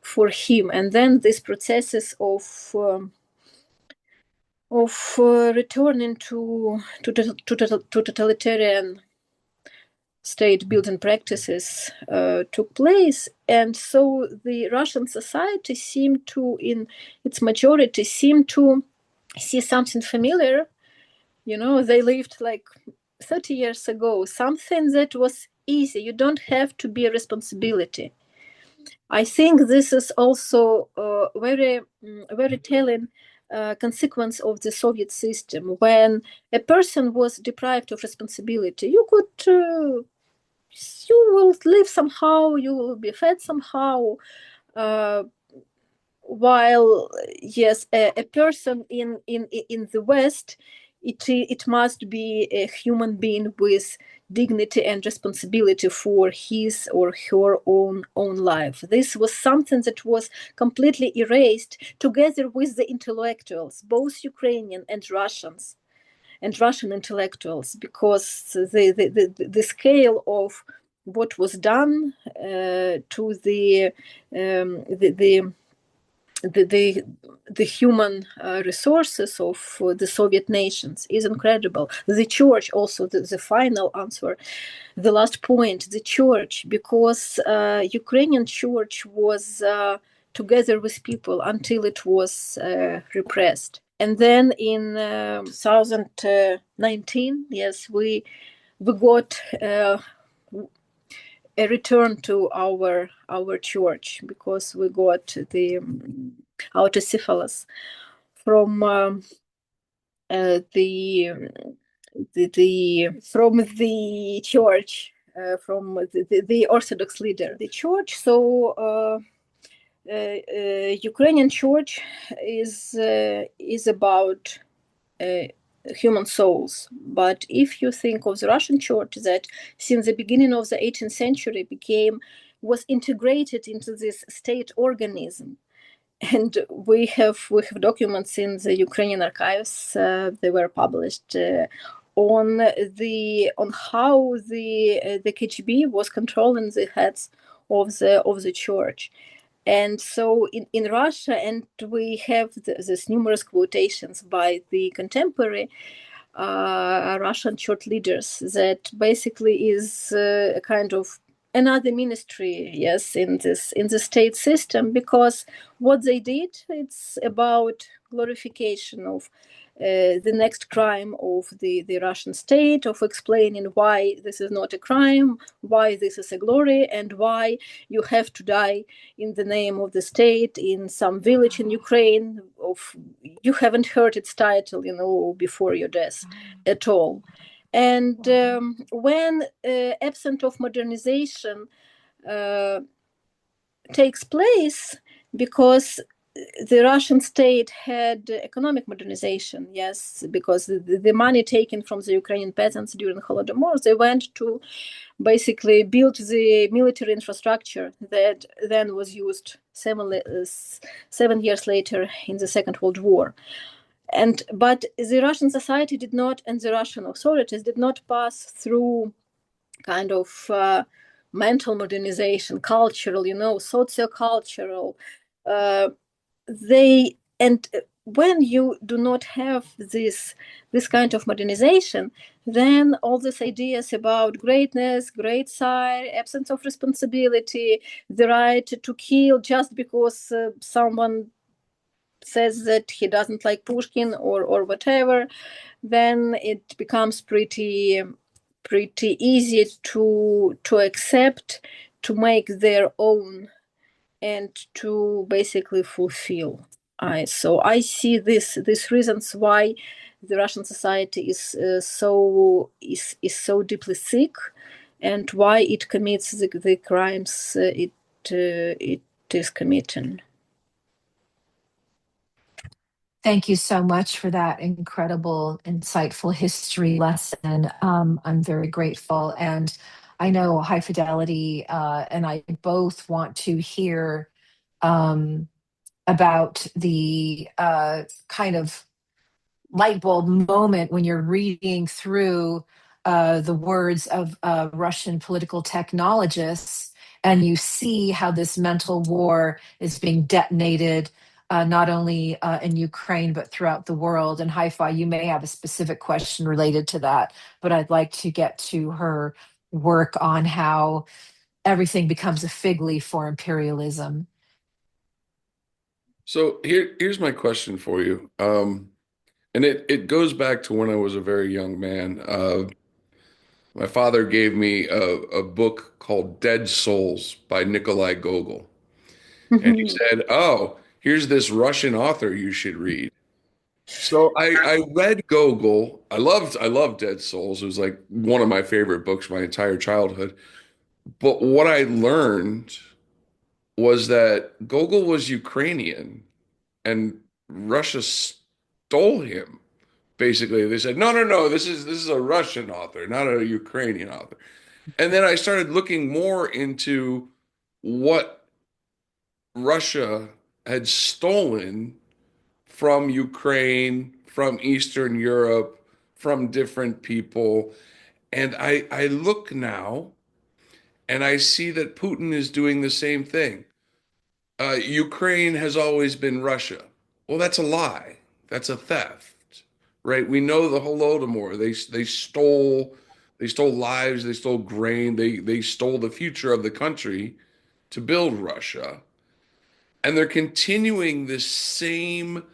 for him. And then these processes of returning to totalitarian state building practices took place. And so the Russian society seemed to, in its majority, seemed to see something familiar. They lived like 30 years ago, something that was easy. You don't have to be a responsibility. I think this is also very telling consequence of the Soviet system. When a person was deprived of responsibility, you will live somehow, you will be fed somehow. Uh, while yes, a person in the West, it must be a human being with dignity and responsibility for his or her own life. This was something that was completely erased together with the intellectuals, both Ukrainian and Russians and Russian intellectuals, because the scale of what was done to the the human resources of the Soviet nations is incredible. The church, also the final answer, the last point, the church, because Ukrainian church was together with people until it was repressed. And then in 2019, yes, we got a return to our church, because we got the autocephalous from the from the church, from the Orthodox leader, the church. So Ukrainian church is about human souls. But if you think of the Russian church, that since the beginning of the 18th century was integrated into this state organism, and we have documents in the Ukrainian archives. They were published on how the KGB was controlling the heads of the church. And so in Russia, and we have this numerous quotations by the contemporary Russian church leaders, that basically is a kind of another ministry, yes, in the state system, because what they did, it's about glorification of the next crime of the Russian state, of explaining why this is not a crime, why this is a glory, and why you have to die in the name of the state in some village in Ukraine. You haven't heard its title, before your death at all. And when absence of modernization takes place, because the Russian state had economic modernization, yes, because the money taken from the Ukrainian peasants during Holodomor, they went to basically build the military infrastructure that then was used 7 years later in the Second World War. But the Russian society did not, and the Russian authorities did not pass through kind of mental modernization, cultural, socio-cultural. When you do not have this kind of modernization, then all these ideas about greatness, great sire, absence of responsibility, the right to kill just because someone says that he doesn't like Pushkin or whatever, then it becomes pretty easy to accept, to make their own, and to basically fulfill. So I see these reasons why the Russian society is so deeply sick, and why it commits the crimes it is committing. Thank you so much for that incredible, insightful history lesson. I'm very grateful. And I know High Fidelity and I both want to hear about the kind of light bulb moment when you're reading through the words of Russian political technologists, and you see how this mental war is being detonated not only in Ukraine, but throughout the world. And Hi-Fi, you may have a specific question related to that, but I'd like to get to her work on how everything becomes a fig leaf for imperialism. So here's my question for you. And it goes back to when I was a very young man. My father gave me a book called Dead Souls by Nikolai Gogol. and he said, "Oh, here's this Russian author you should read." So I read Gogol. I loved Dead Souls. It was like one of my favorite books my entire childhood. But what I learned was that Gogol was Ukrainian and Russia stole him. Basically, they said, "No, no, no, this is a Russian author, not a Ukrainian author." And then I started looking more into what Russia had stolen from Ukraine, from Eastern Europe, from different people. And I look now and I see that Putin is doing the same thing. Ukraine has always been Russia. Well, that's a lie. That's a theft, right? We know the Holodomor. They stole lives. They stole grain. They stole the future of the country to build Russia, and they're continuing this same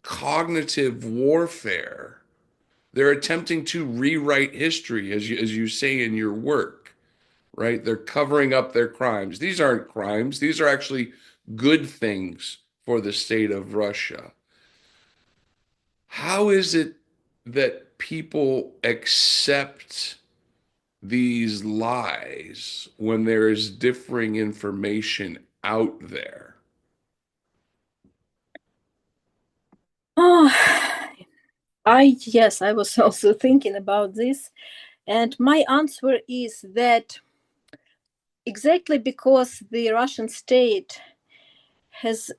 cognitive warfare. They're attempting to rewrite history, as you say in your work, right? They're covering up their crimes. These aren't crimes. These are actually good things for the state of Russia. How is it that people accept these lies when there is differing information out there? Oh, yes, I was also thinking about this. And my answer is that exactly because the Russian state has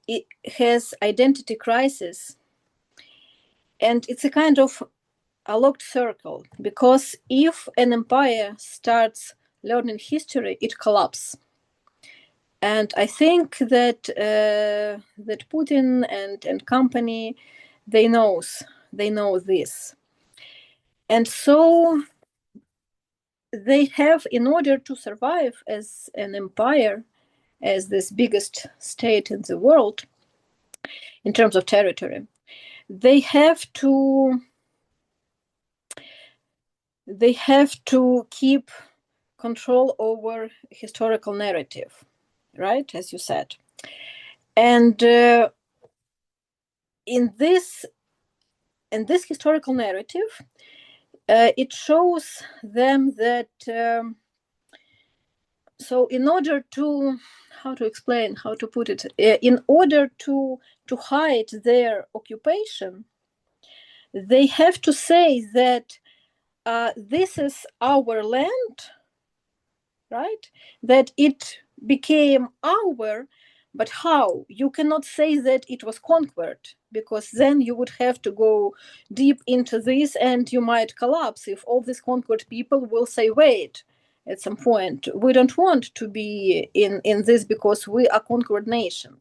identity crisis, and it's a kind of a locked circle, because if an empire starts learning history, it collapses. And I think that that Putin and company, they know this, and so they have, in order to survive as an empire, as this biggest state in the world in terms of territory, they have to keep control over historical narrative, right, as you said. And in this historical narrative, it shows them that so in order to, how to explain, how to put it, in order to hide their occupation, they have to say that this is our land, right? That it became our, but how? You cannot say that it was conquered, because then you would have to go deep into this and you might collapse if all these conquered people will say, wait, at some point, we don't want to be in this because we are conquered nation.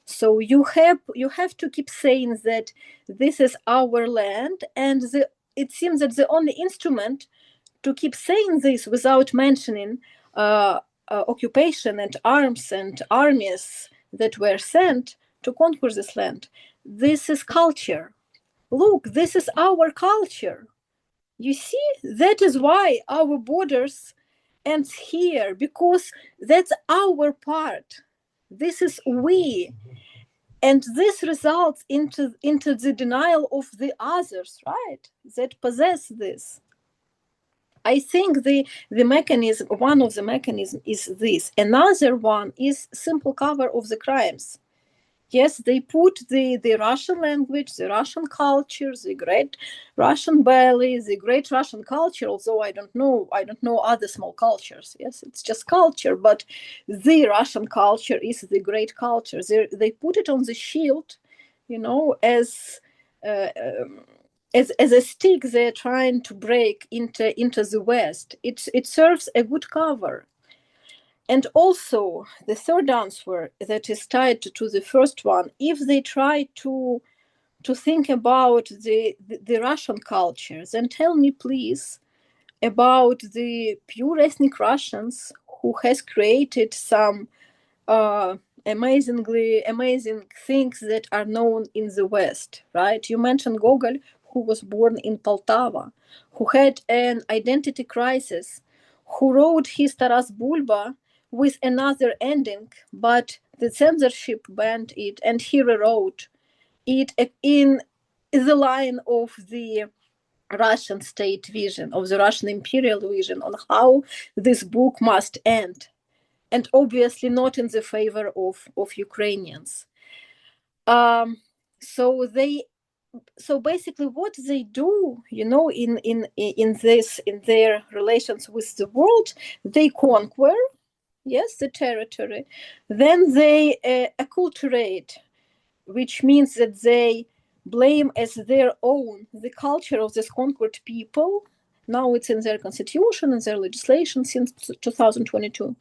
So you have to keep saying that this is our land, and it seems that the only instrument to keep saying this without mentioning occupation and arms and armies that were sent to conquer this land. This is culture. Look, this is our culture. You see, that is why our borders ends here, because that's our part. This is we. And this results into the denial of the others, right, that possess this. I think the mechanism, one of the mechanisms is this. Another one is simple cover of the crimes. Yes, they put the Russian language, the Russian culture, the great Russian ballet, the great Russian culture, although I don't know other small cultures. Yes, it's just culture, but the Russian culture is the great culture. They put it on the shield, as a stick they're trying to break into the West. It serves a good cover. And also, the third answer that is tied to the first one, if they try to think about the Russian culture, then tell me, please, about the pure ethnic Russians who has created some amazing things that are known in the West, right? You mentioned Gogol, who was born in Poltava, who had an identity crisis, who wrote his Taras Bulba with another ending, but the censorship banned it, and he rewrote it in the line of the Russian state vision, of the Russian imperial vision on how this book must end, and obviously not in the favor of Ukrainians. So basically what they do, in their relations with the world, they conquer, yes, the territory, then they acculturate, which means that they blame as their own the culture of this conquered people. Now it's in their constitution and their legislation since 2022.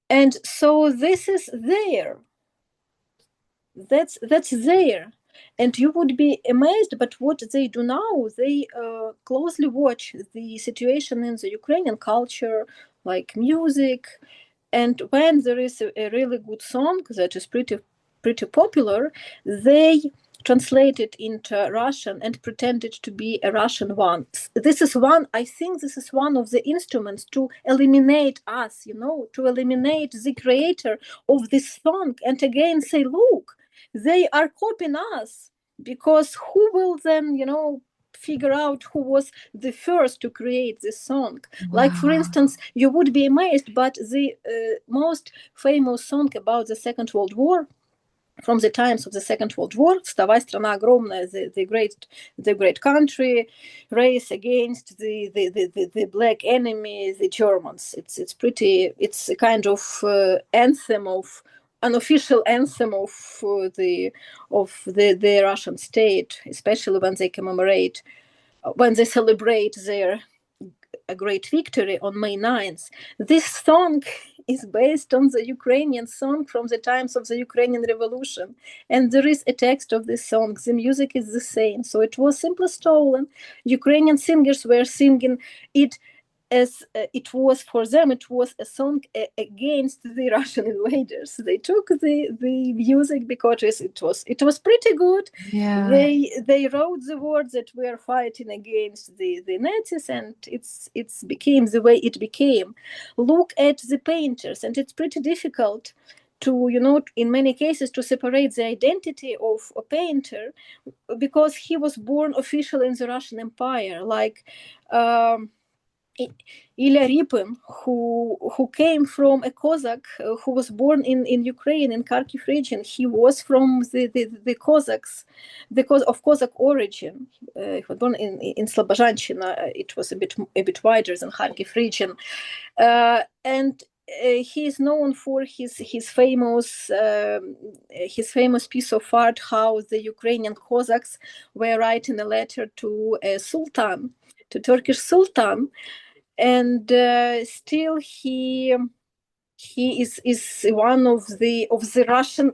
And so this is there. That's there. And you would be amazed, but what they do now, they closely watch the situation in the Ukrainian culture, like music. And when there is a really good song that is pretty popular, they translate it into Russian and pretend it to be a Russian one. I think this is one of the instruments to eliminate us, to eliminate the creator of this song, and again say, look, they are copying us, because who will then, figure out who was the first to create this song? Wow. Like, for instance, you would be amazed, but the most famous song about the Second World War, from the times of the Second World War, "Вставай, страна огромная," the great country, race against the black enemy, the Germans. It's a kind of anthem, of unofficial anthem of the Russian state, especially when they celebrate a great victory on May 9th. This song is based on the Ukrainian song from the times of the Ukrainian Revolution. And there is a text of this song. The music is the same. So it was simply stolen. Ukrainian singers were singing it as it was, for them, it was a song against the Russian invaders. They took the music because it was pretty good. Yeah. They wrote the words that we are fighting against the Nazis, and it became the way it became. Look at the painters, and it's pretty difficult to, in many cases, to separate the identity of a painter, because he was born officially in the Russian Empire, like Ilya Rypin, who came from a Cossack, who was born in Ukraine, in Kharkiv region. He was from the Cossacks, of Cossack origin. He was born in Slobozhanщина. It was a bit wider than Kharkiv region, and he is known for his famous piece of art, how the Ukrainian Cossacks were writing a letter to a sultan, to Turkish sultan, and still he is one of the Russian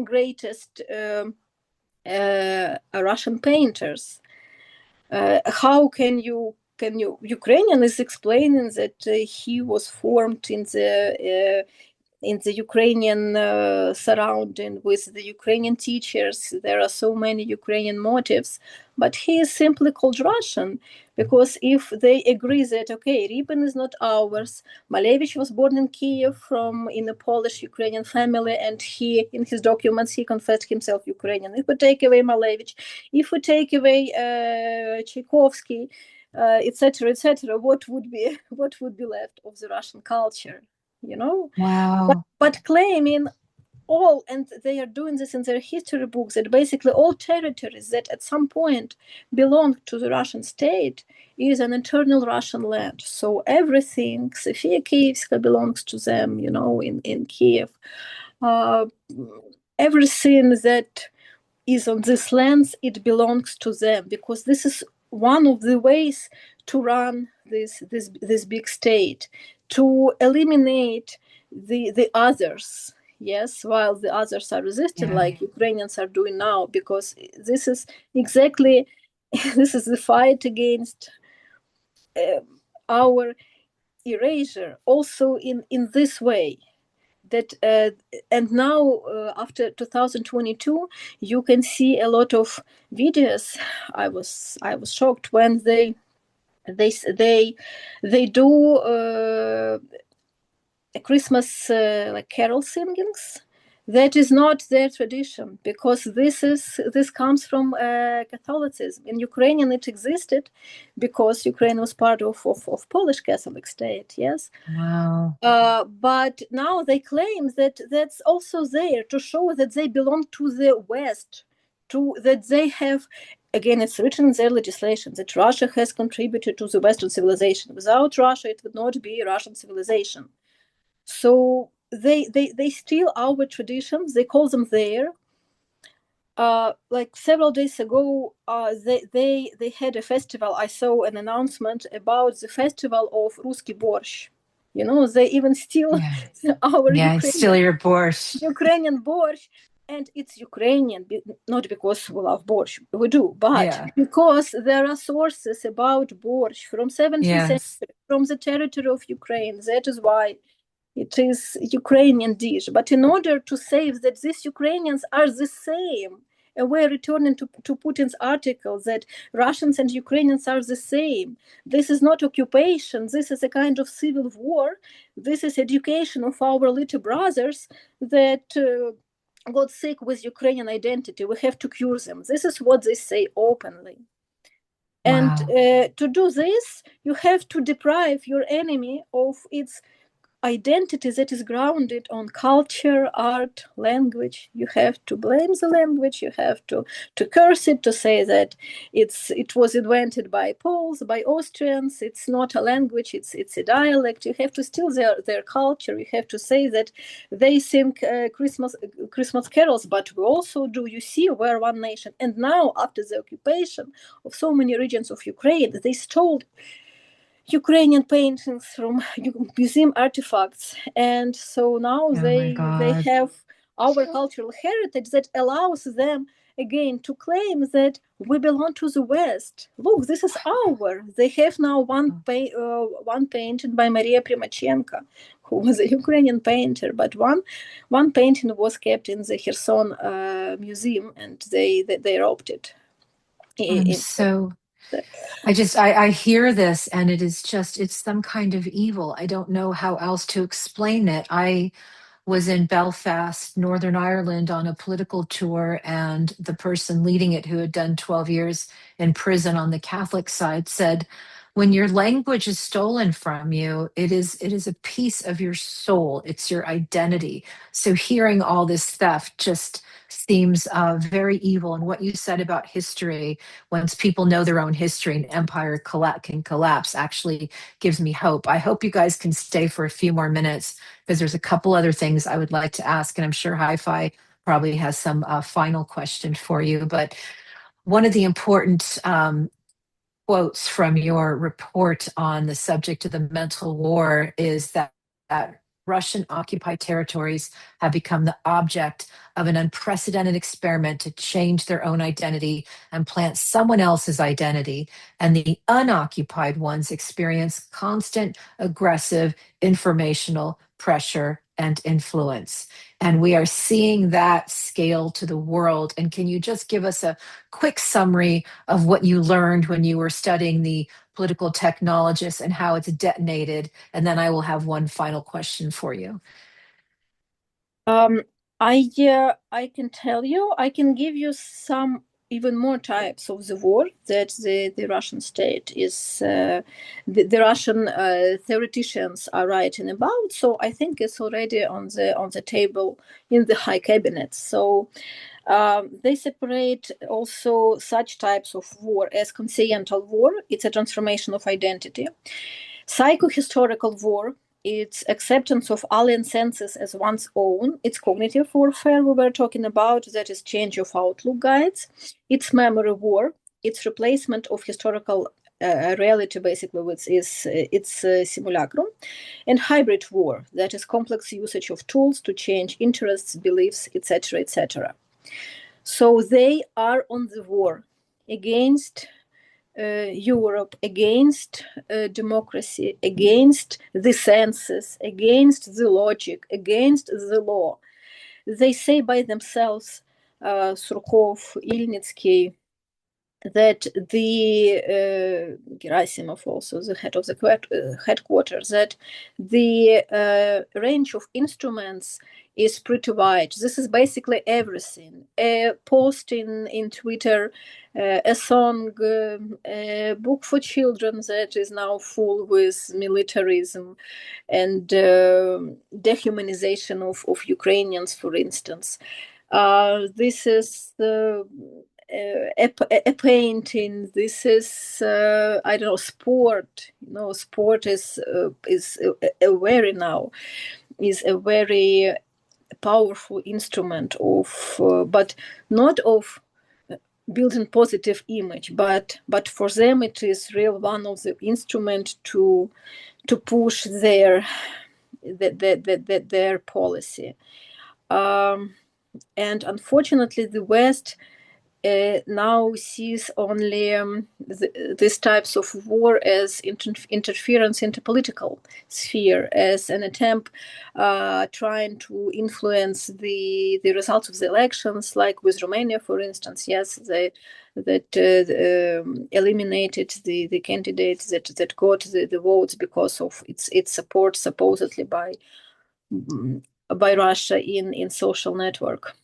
greatest Russian painters. How can you? Ukrainian is explaining that he was formed in the Ukrainian surrounding with the Ukrainian teachers. There are so many Ukrainian motifs, but he is simply called Russian, because if they agree that, okay, Rypin is not ours, Malevich was born in Kiev in a Polish-Ukrainian family, and in his documents, he confessed himself Ukrainian. If we take away Malevich, if we take away Tchaikovsky, etc., what would be left of the Russian culture? Wow. But claiming all, and they are doing this in their history books, that basically all territories that at some point belonged to the Russian state is an eternal Russian land. So everything, Sofia Kievska belongs to them, in Kiev. Everything that is on this lands, it belongs to them, because this is one of the ways to run this big state, to eliminate the others, yes, while the others are resisting, like Ukrainians are doing now, because this is exactly the fight against our erasure, also in this way. That and now after 2022, you can see a lot of videos. I was shocked when they do Christmas like carol singings. That is not their tradition, because this comes from Catholicism. In Ukrainian, it existed because Ukraine was part of Polish Catholic state. Yes. Wow. But now they claim that that's also there to show that they belong to the West, that they have. Again, it's written in their legislation that Russia has contributed to the Western civilization. Without Russia, it would not be Russian civilization. So they steal our traditions. They call them their. Like several days ago, they had a festival. I saw an announcement about the festival of Ruski Borsh. You know, they even steal our still your borscht. Ukrainian borscht. And it's Ukrainian, not because we love borscht, we do, but because there are sources about borscht from 17th century, from the territory of Ukraine. That is why it is Ukrainian dish. But in order to say that these Ukrainians are the same, and we're returning to Putin's article that Russians and Ukrainians are the same. This is not occupation. This is a kind of civil war. This is education of our little brothers that got sick with Ukrainian identity. We have to cure them. This is what they say openly. And to do this, you have to deprive your enemy of its identity that is grounded on culture, art, language. You have to blame the language. You have to curse it, to say that it was invented by Poles, by Austrians. It's not a language. It's a dialect. You have to steal their culture. You have to say that they sing Christmas carols, but we also do. You see, we're one nation. And now, after the occupation of so many regions of Ukraine, they stole Ukrainian paintings from museum artifacts, and so now they have our cultural heritage that allows them again to claim that we belong to the West. Look, this is our. They have now one painting by Maria Primachenko, who was a Ukrainian painter, but one painting was kept in the Kherson museum, and they robbed it. I hear this, and it's some kind of evil. I don't know how else to explain it. I was in Belfast, Northern Ireland on a political tour, and the person leading it, who had done 12 years in prison on the Catholic side, said, when your language is stolen from you, it is a piece of your soul. It's your identity. So hearing all this theft just seems very evil. And what you said about history, once people know their own history, an empire can collapse, actually gives me hope. I hope you guys can stay for a few more minutes, because there's a couple other things I would like to ask, and I'm sure Hi-Fi probably has some final question for you. But one of the important quotes from your report on the subject of the mental war is that Russian occupied territories have become the object of an unprecedented experiment to change their own identity and plant someone else's identity. And the unoccupied ones experience constant, aggressive, informational pressure and influence. And we are seeing that scale to the world. And can you just give us a quick summary of what you learned when you were studying the political technologists and how it's detonated? And then I will have one final question for you. I can tell you, I can give you some even more types of the war that the Russian state is, the Russian theoreticians are writing about. So I think it's already on the table in the high cabinet. So they separate also such types of war as consciential war. It's a transformation of identity. Psychohistorical war. It's acceptance of alien senses as one's own. It's cognitive warfare we were talking about, that is change of outlook guides. It's memory war. It's replacement of historical reality, basically, with its simulacrum. And hybrid war, that is complex usage of tools to change interests, beliefs, etc., etc. So they are on the war against Europe, against democracy, against the senses, against the logic, against the law. They say by themselves, Surkov, Ilnitsky, that the Gerasimov, also the head of the headquarters, that the range of instruments is pretty wide. This is basically everything: a post in Twitter, a song, a book for children that is now full with militarism and dehumanization of Ukrainians, for instance. This is a painting. This is I don't know, sport. Sport is a very powerful instrument of, but not of building positive image, but for them it is real one of the instrument to push their policy. And unfortunately, the West now sees only these types of war as interference into political sphere, as an attempt trying to influence the results of the elections, like with Romania, for instance. Yes, eliminated the candidates that got the votes because of its support supposedly by Russia in social network.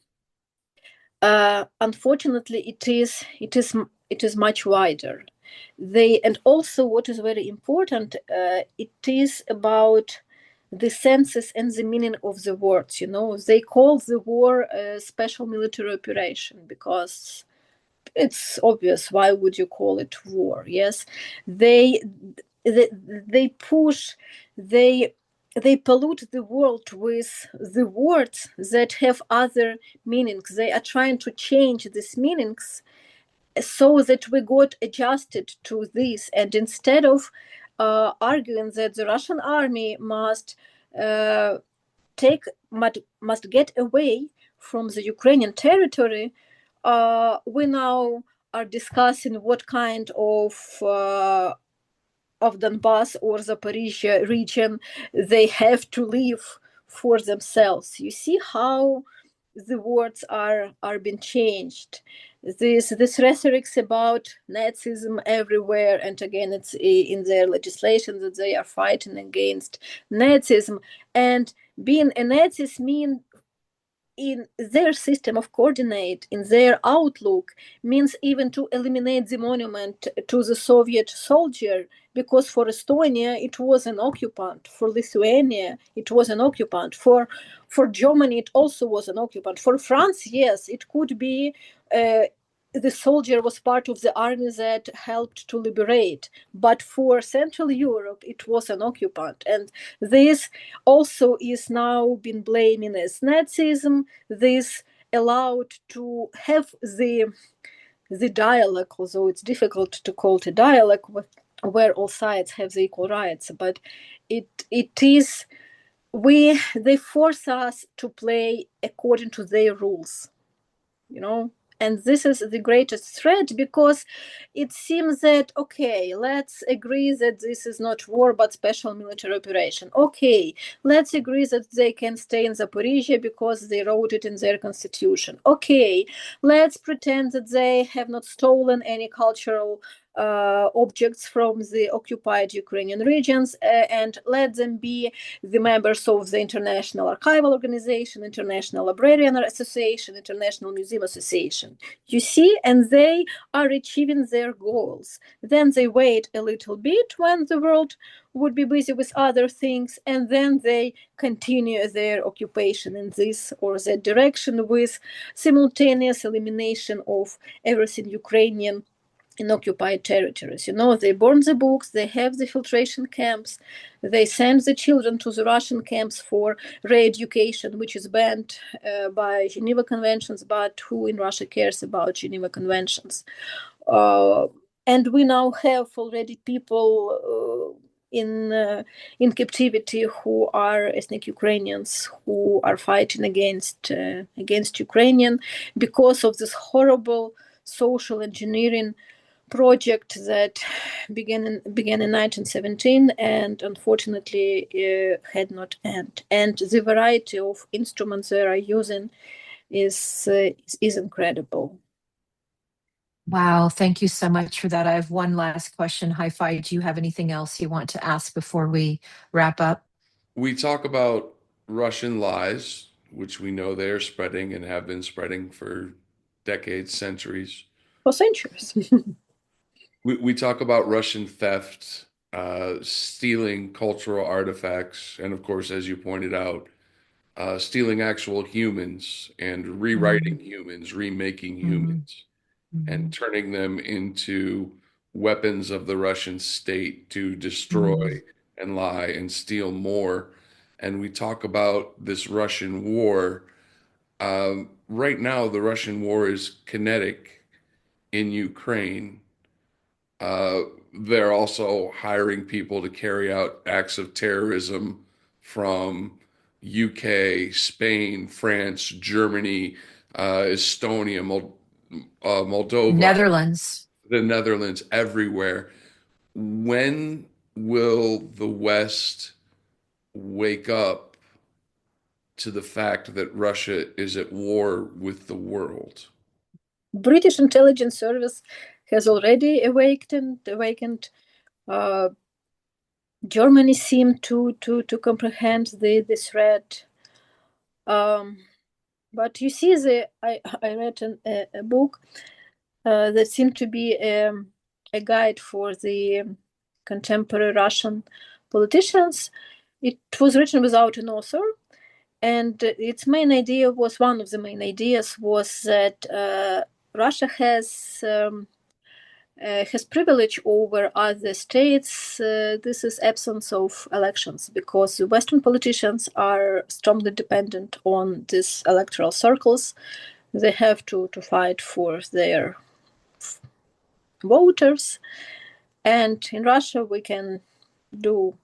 Unfortunately, it is much wider. And also what is very important, it is about the senses and the meaning of the words. They call the war a special military operation because it's obvious. Why would you call it war? Yes, they push, they pollute the world with the words that have other meanings. They are trying to change these meanings so that we got adjusted to this. And instead of arguing that the Russian army must get away from the Ukrainian territory, we now are discussing what kind of Donbass or Zaporizhia region they have to leave for themselves. You see how the words are being changed. This rhetoric about Nazism everywhere, and again, it's in their legislation that they are fighting against Nazism. And being a Nazis mean, in their system of coordinate, in their outlook, means even to eliminate the monument to the Soviet soldier, because for Estonia it was an occupant, for Lithuania it was an occupant, for Germany it also was an occupant, for France, yes, it could be the soldier was part of the army that helped to liberate, but for Central Europe it was an occupant. And this also is now been blamed as Nazism. This allowed to have the dialogue, although it's difficult to call it a dialogue where all sides have the equal rights, but it is, they force us to play according to their rules, And this is the greatest threat, because it seems that, okay, let's agree that this is not war but special military operation. Okay, let's agree that they can stay in Zaporizhia because they wrote it in their constitution. Okay, let's pretend that they have not stolen any cultural objects from the occupied Ukrainian regions, and let them be the members of the International Archival Organization, International Librarian Association, International Museum Association. You see, and they are achieving their goals. Then they wait a little bit when the world would be busy with other things, and then they continue their occupation in this or that direction with simultaneous elimination of everything Ukrainian in occupied territories. They burn the books, they have the filtration camps, they send the children to the Russian camps for re-education, which is banned by Geneva Conventions, but who in Russia cares about Geneva Conventions? And we now have already people in captivity who are ethnic Ukrainians, who are fighting against Ukrainian because of this horrible social engineering project that began in 1917 and unfortunately had not ended. And the variety of instruments they are using is incredible. Wow, thank you so much for that. I have one last question. Hi-Fi, do you have anything else you want to ask before we wrap up? We talk about Russian lies, which we know they are spreading and have been spreading for decades, centuries. For centuries. We talk about Russian theft, stealing cultural artifacts, and of course, as you pointed out, stealing actual humans and rewriting humans, remaking Mm-hmm. humans, and turning them into weapons of the Russian state to Mm-hmm. destroy and lie and steal more. And we talk about this Russian war. Right now, the Russian war is kinetic in Ukraine. Uh, they're also hiring people to carry out acts of terrorism from UK, Spain, France, Germany, Estonia, Moldova, Netherlands. the Netherlands, everywhere. When will the West wake up to the fact that Russia is at war with the world? British intelligence service has already awakened. Germany seemed to comprehend the threat. But you see, I read a book that seemed to be a guide for the contemporary Russian politicians. It was written without an author, and its main idea was, one of the main ideas was that Russia has privilege over other states. This is absence of elections, because the Western politicians are strongly dependent on these electoral circles. They have to fight for their voters. And in Russia, we can do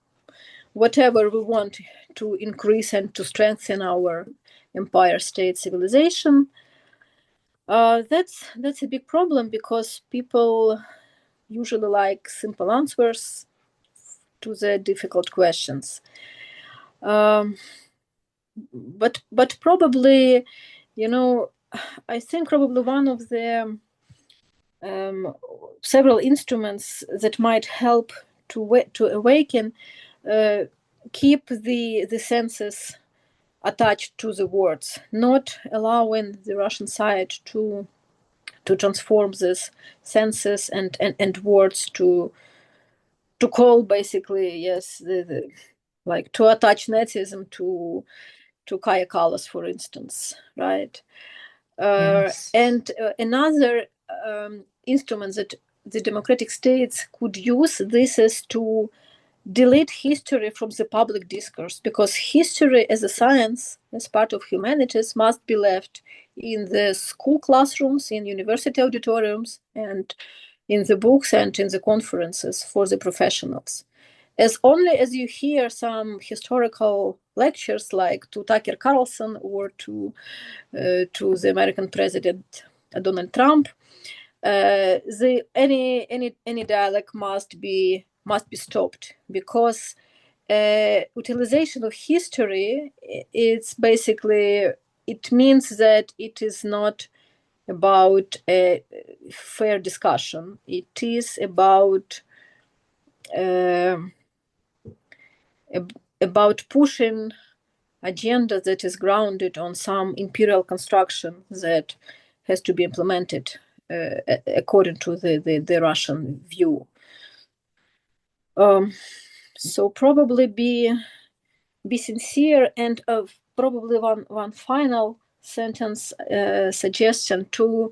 whatever we want to increase and to strengthen our empire state civilization. That's a big problem, because people usually like simple answers to the difficult questions. But probably, I think probably one of the several instruments that might help to awaken, keep the senses attached to the words, not allowing the Russian side to transform these senses and words to call, basically, yes, like to attach Nazism to Kaya Kallas, for instance, right? Yes. And another instrument that the democratic states could use, this is to delete history from the public discourse, because history as a science, as part of humanities, must be left in the school classrooms, in university auditoriums, and in the books and in the conferences for the professionals. As only as you hear some historical lectures, like to Tucker Carlson or to the American president Donald Trump, any dialogue must be stopped, because utilization of history, it's basically, it means that it is not about a fair discussion. It is about pushing agenda that is grounded on some imperial construction that has to be implemented according to the Russian view. So probably be sincere, and probably one final sentence suggestion to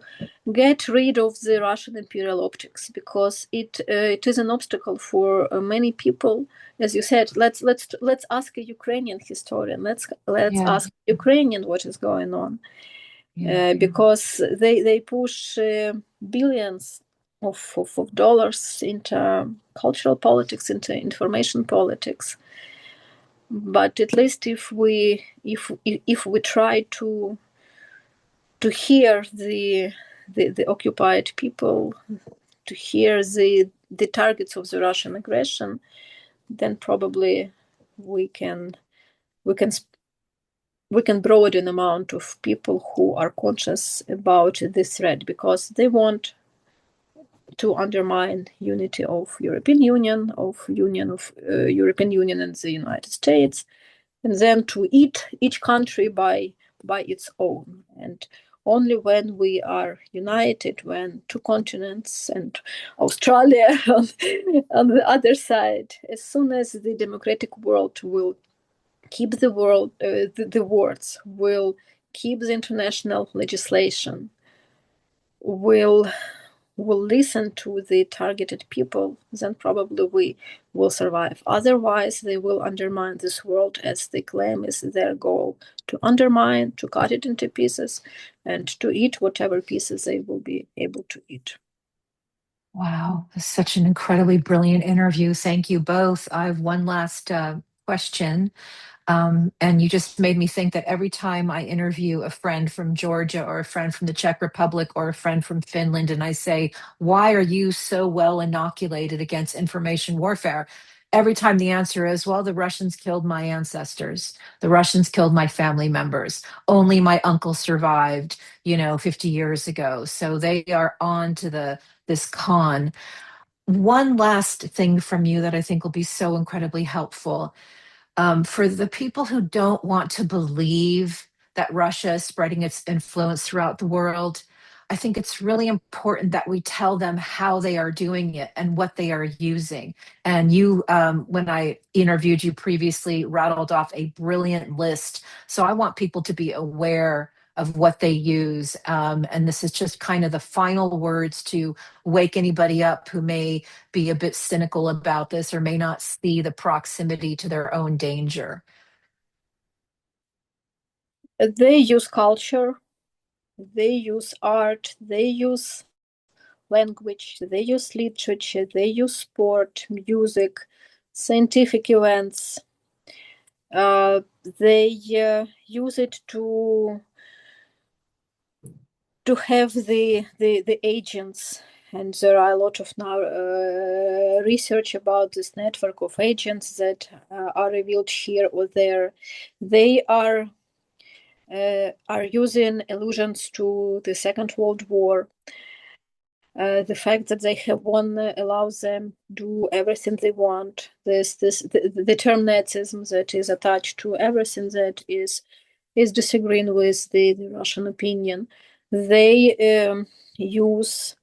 get rid of the Russian imperial optics, because it is an obstacle for many people. As you said, let's ask a Ukrainian historian. Let's ask Ukrainian what is going on, because they push billions of dollars into cultural politics, into information politics. But at least if we try to hear the occupied people, to hear the targets of the Russian aggression, then probably we can broaden amount of people who are conscious about this threat, because they want to undermine unity of European Union, European Union and the United States, and then to eat each country by its own. And only when we are united, when two continents and Australia on the other side, as soon as the democratic world will keep the words, will keep the international legislation, will listen to the targeted people, then probably we will survive. Otherwise, they will undermine this world, as they claim is their goal, to undermine, to cut it into pieces, and to eat whatever pieces they will be able to eat. Wow, such an incredibly brilliant interview. Thank you both. I have one last question. And you just made me think that every time I interview a friend from Georgia or a friend from the Czech Republic or a friend from Finland, and I say, why are you so well inoculated against information warfare? Every time the answer is, well, the Russians killed my ancestors. The Russians killed my family members. Only my uncle survived, 50 years ago. So they are on to this con. One last thing from you that I think will be so incredibly helpful. For the people who don't want to believe that Russia is spreading its influence throughout the world, I think it's really important that we tell them how they are doing it and what they are using. And you, when I interviewed you previously, rattled off a brilliant list. So I want people to be aware of what they use. And this is just kind of the final words to wake anybody up who may be a bit cynical about this or may not see the proximity to their own danger. They use culture, they use art, they use language, they use literature, they use sport, music, scientific events. They use it to have the agents. And there are a lot of now research about this network of agents that are revealed here or there. They are using allusions to the Second World War. The fact that they have won allows them do everything they want. The term Nazism that is attached to everything that is disagreeing with the Russian opinion. They use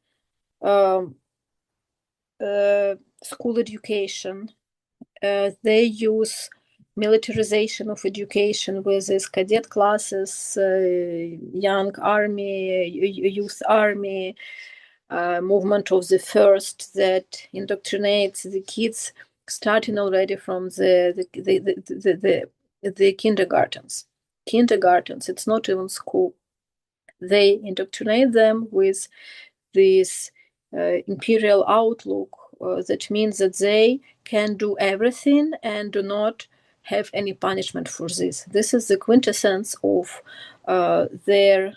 school education. They use militarization of education with these cadet classes, young army, youth army, movement of the first that indoctrinates the kids starting already from the kindergartens. It's not even school. They indoctrinate them with this imperial outlook. That means that they can do everything and do not have any punishment for this. This is the quintessence of their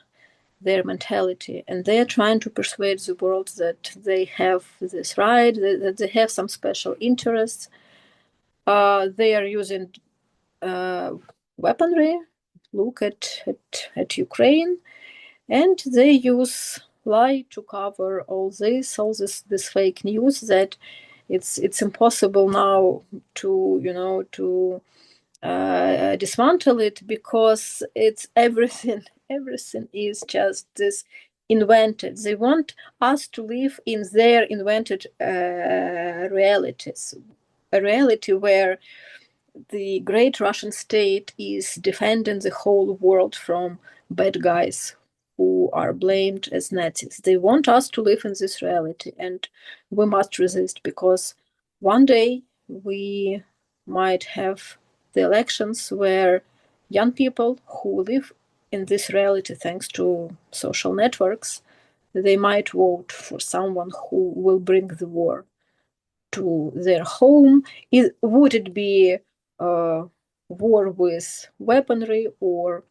mentality, and they are trying to persuade the world that they have this right, that they have some special interests. They are using weaponry. Look at Ukraine, and they use lie to cover all this fake news that it's impossible now to dismantle it, because it's everything is just this invented. They want us to live in their invented realities, a reality where the great Russian state is defending the whole world from bad guys who are blamed as Nazis. They want us to live in this reality, and we must resist, because one day we might have the elections where young people who live in this reality, thanks to social networks, they might vote for someone who will bring the war to their home. Would it be war with weaponry or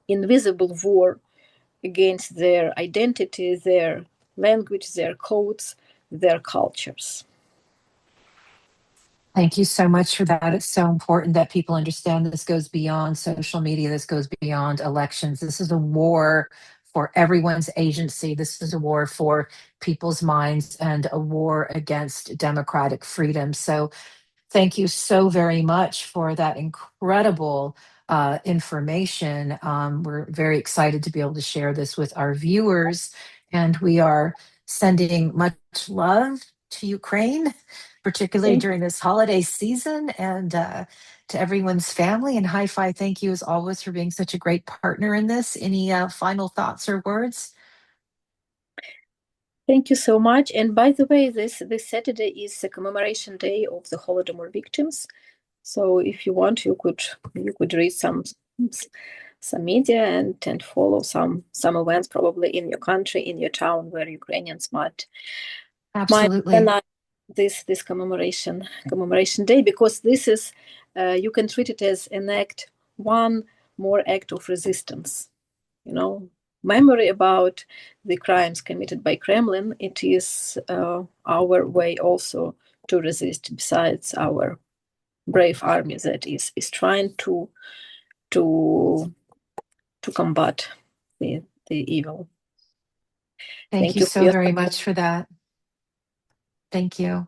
invisible war against their identity, their language, their codes, their cultures? Thank you so much for that. It's so important that people understand this goes beyond social media. This goes beyond elections. This is a war for everyone's agency. This is a war for people's minds and a war against democratic freedom. So thank you so very much for that incredible information. We're very excited to be able to share this with our viewers, and we are sending much love to Ukraine, particularly during this holiday season, and to everyone's family. And Hi-Fi, thank you as always for being such a great partner in this. Any final thoughts or words? Thank you so much. And by the way, this Saturday is a commemoration day of the Holodomor victims. So if you want, you could read some media and follow some events probably in your country, in your town, where Ukrainians might Absolutely. This commemoration day, because this is you can treat it as one more act of resistance. Memory about the crimes committed by Kremlin, it is our way also to resist, besides our brave army that is trying to combat the evil. Thank you so very much for that. Thank you.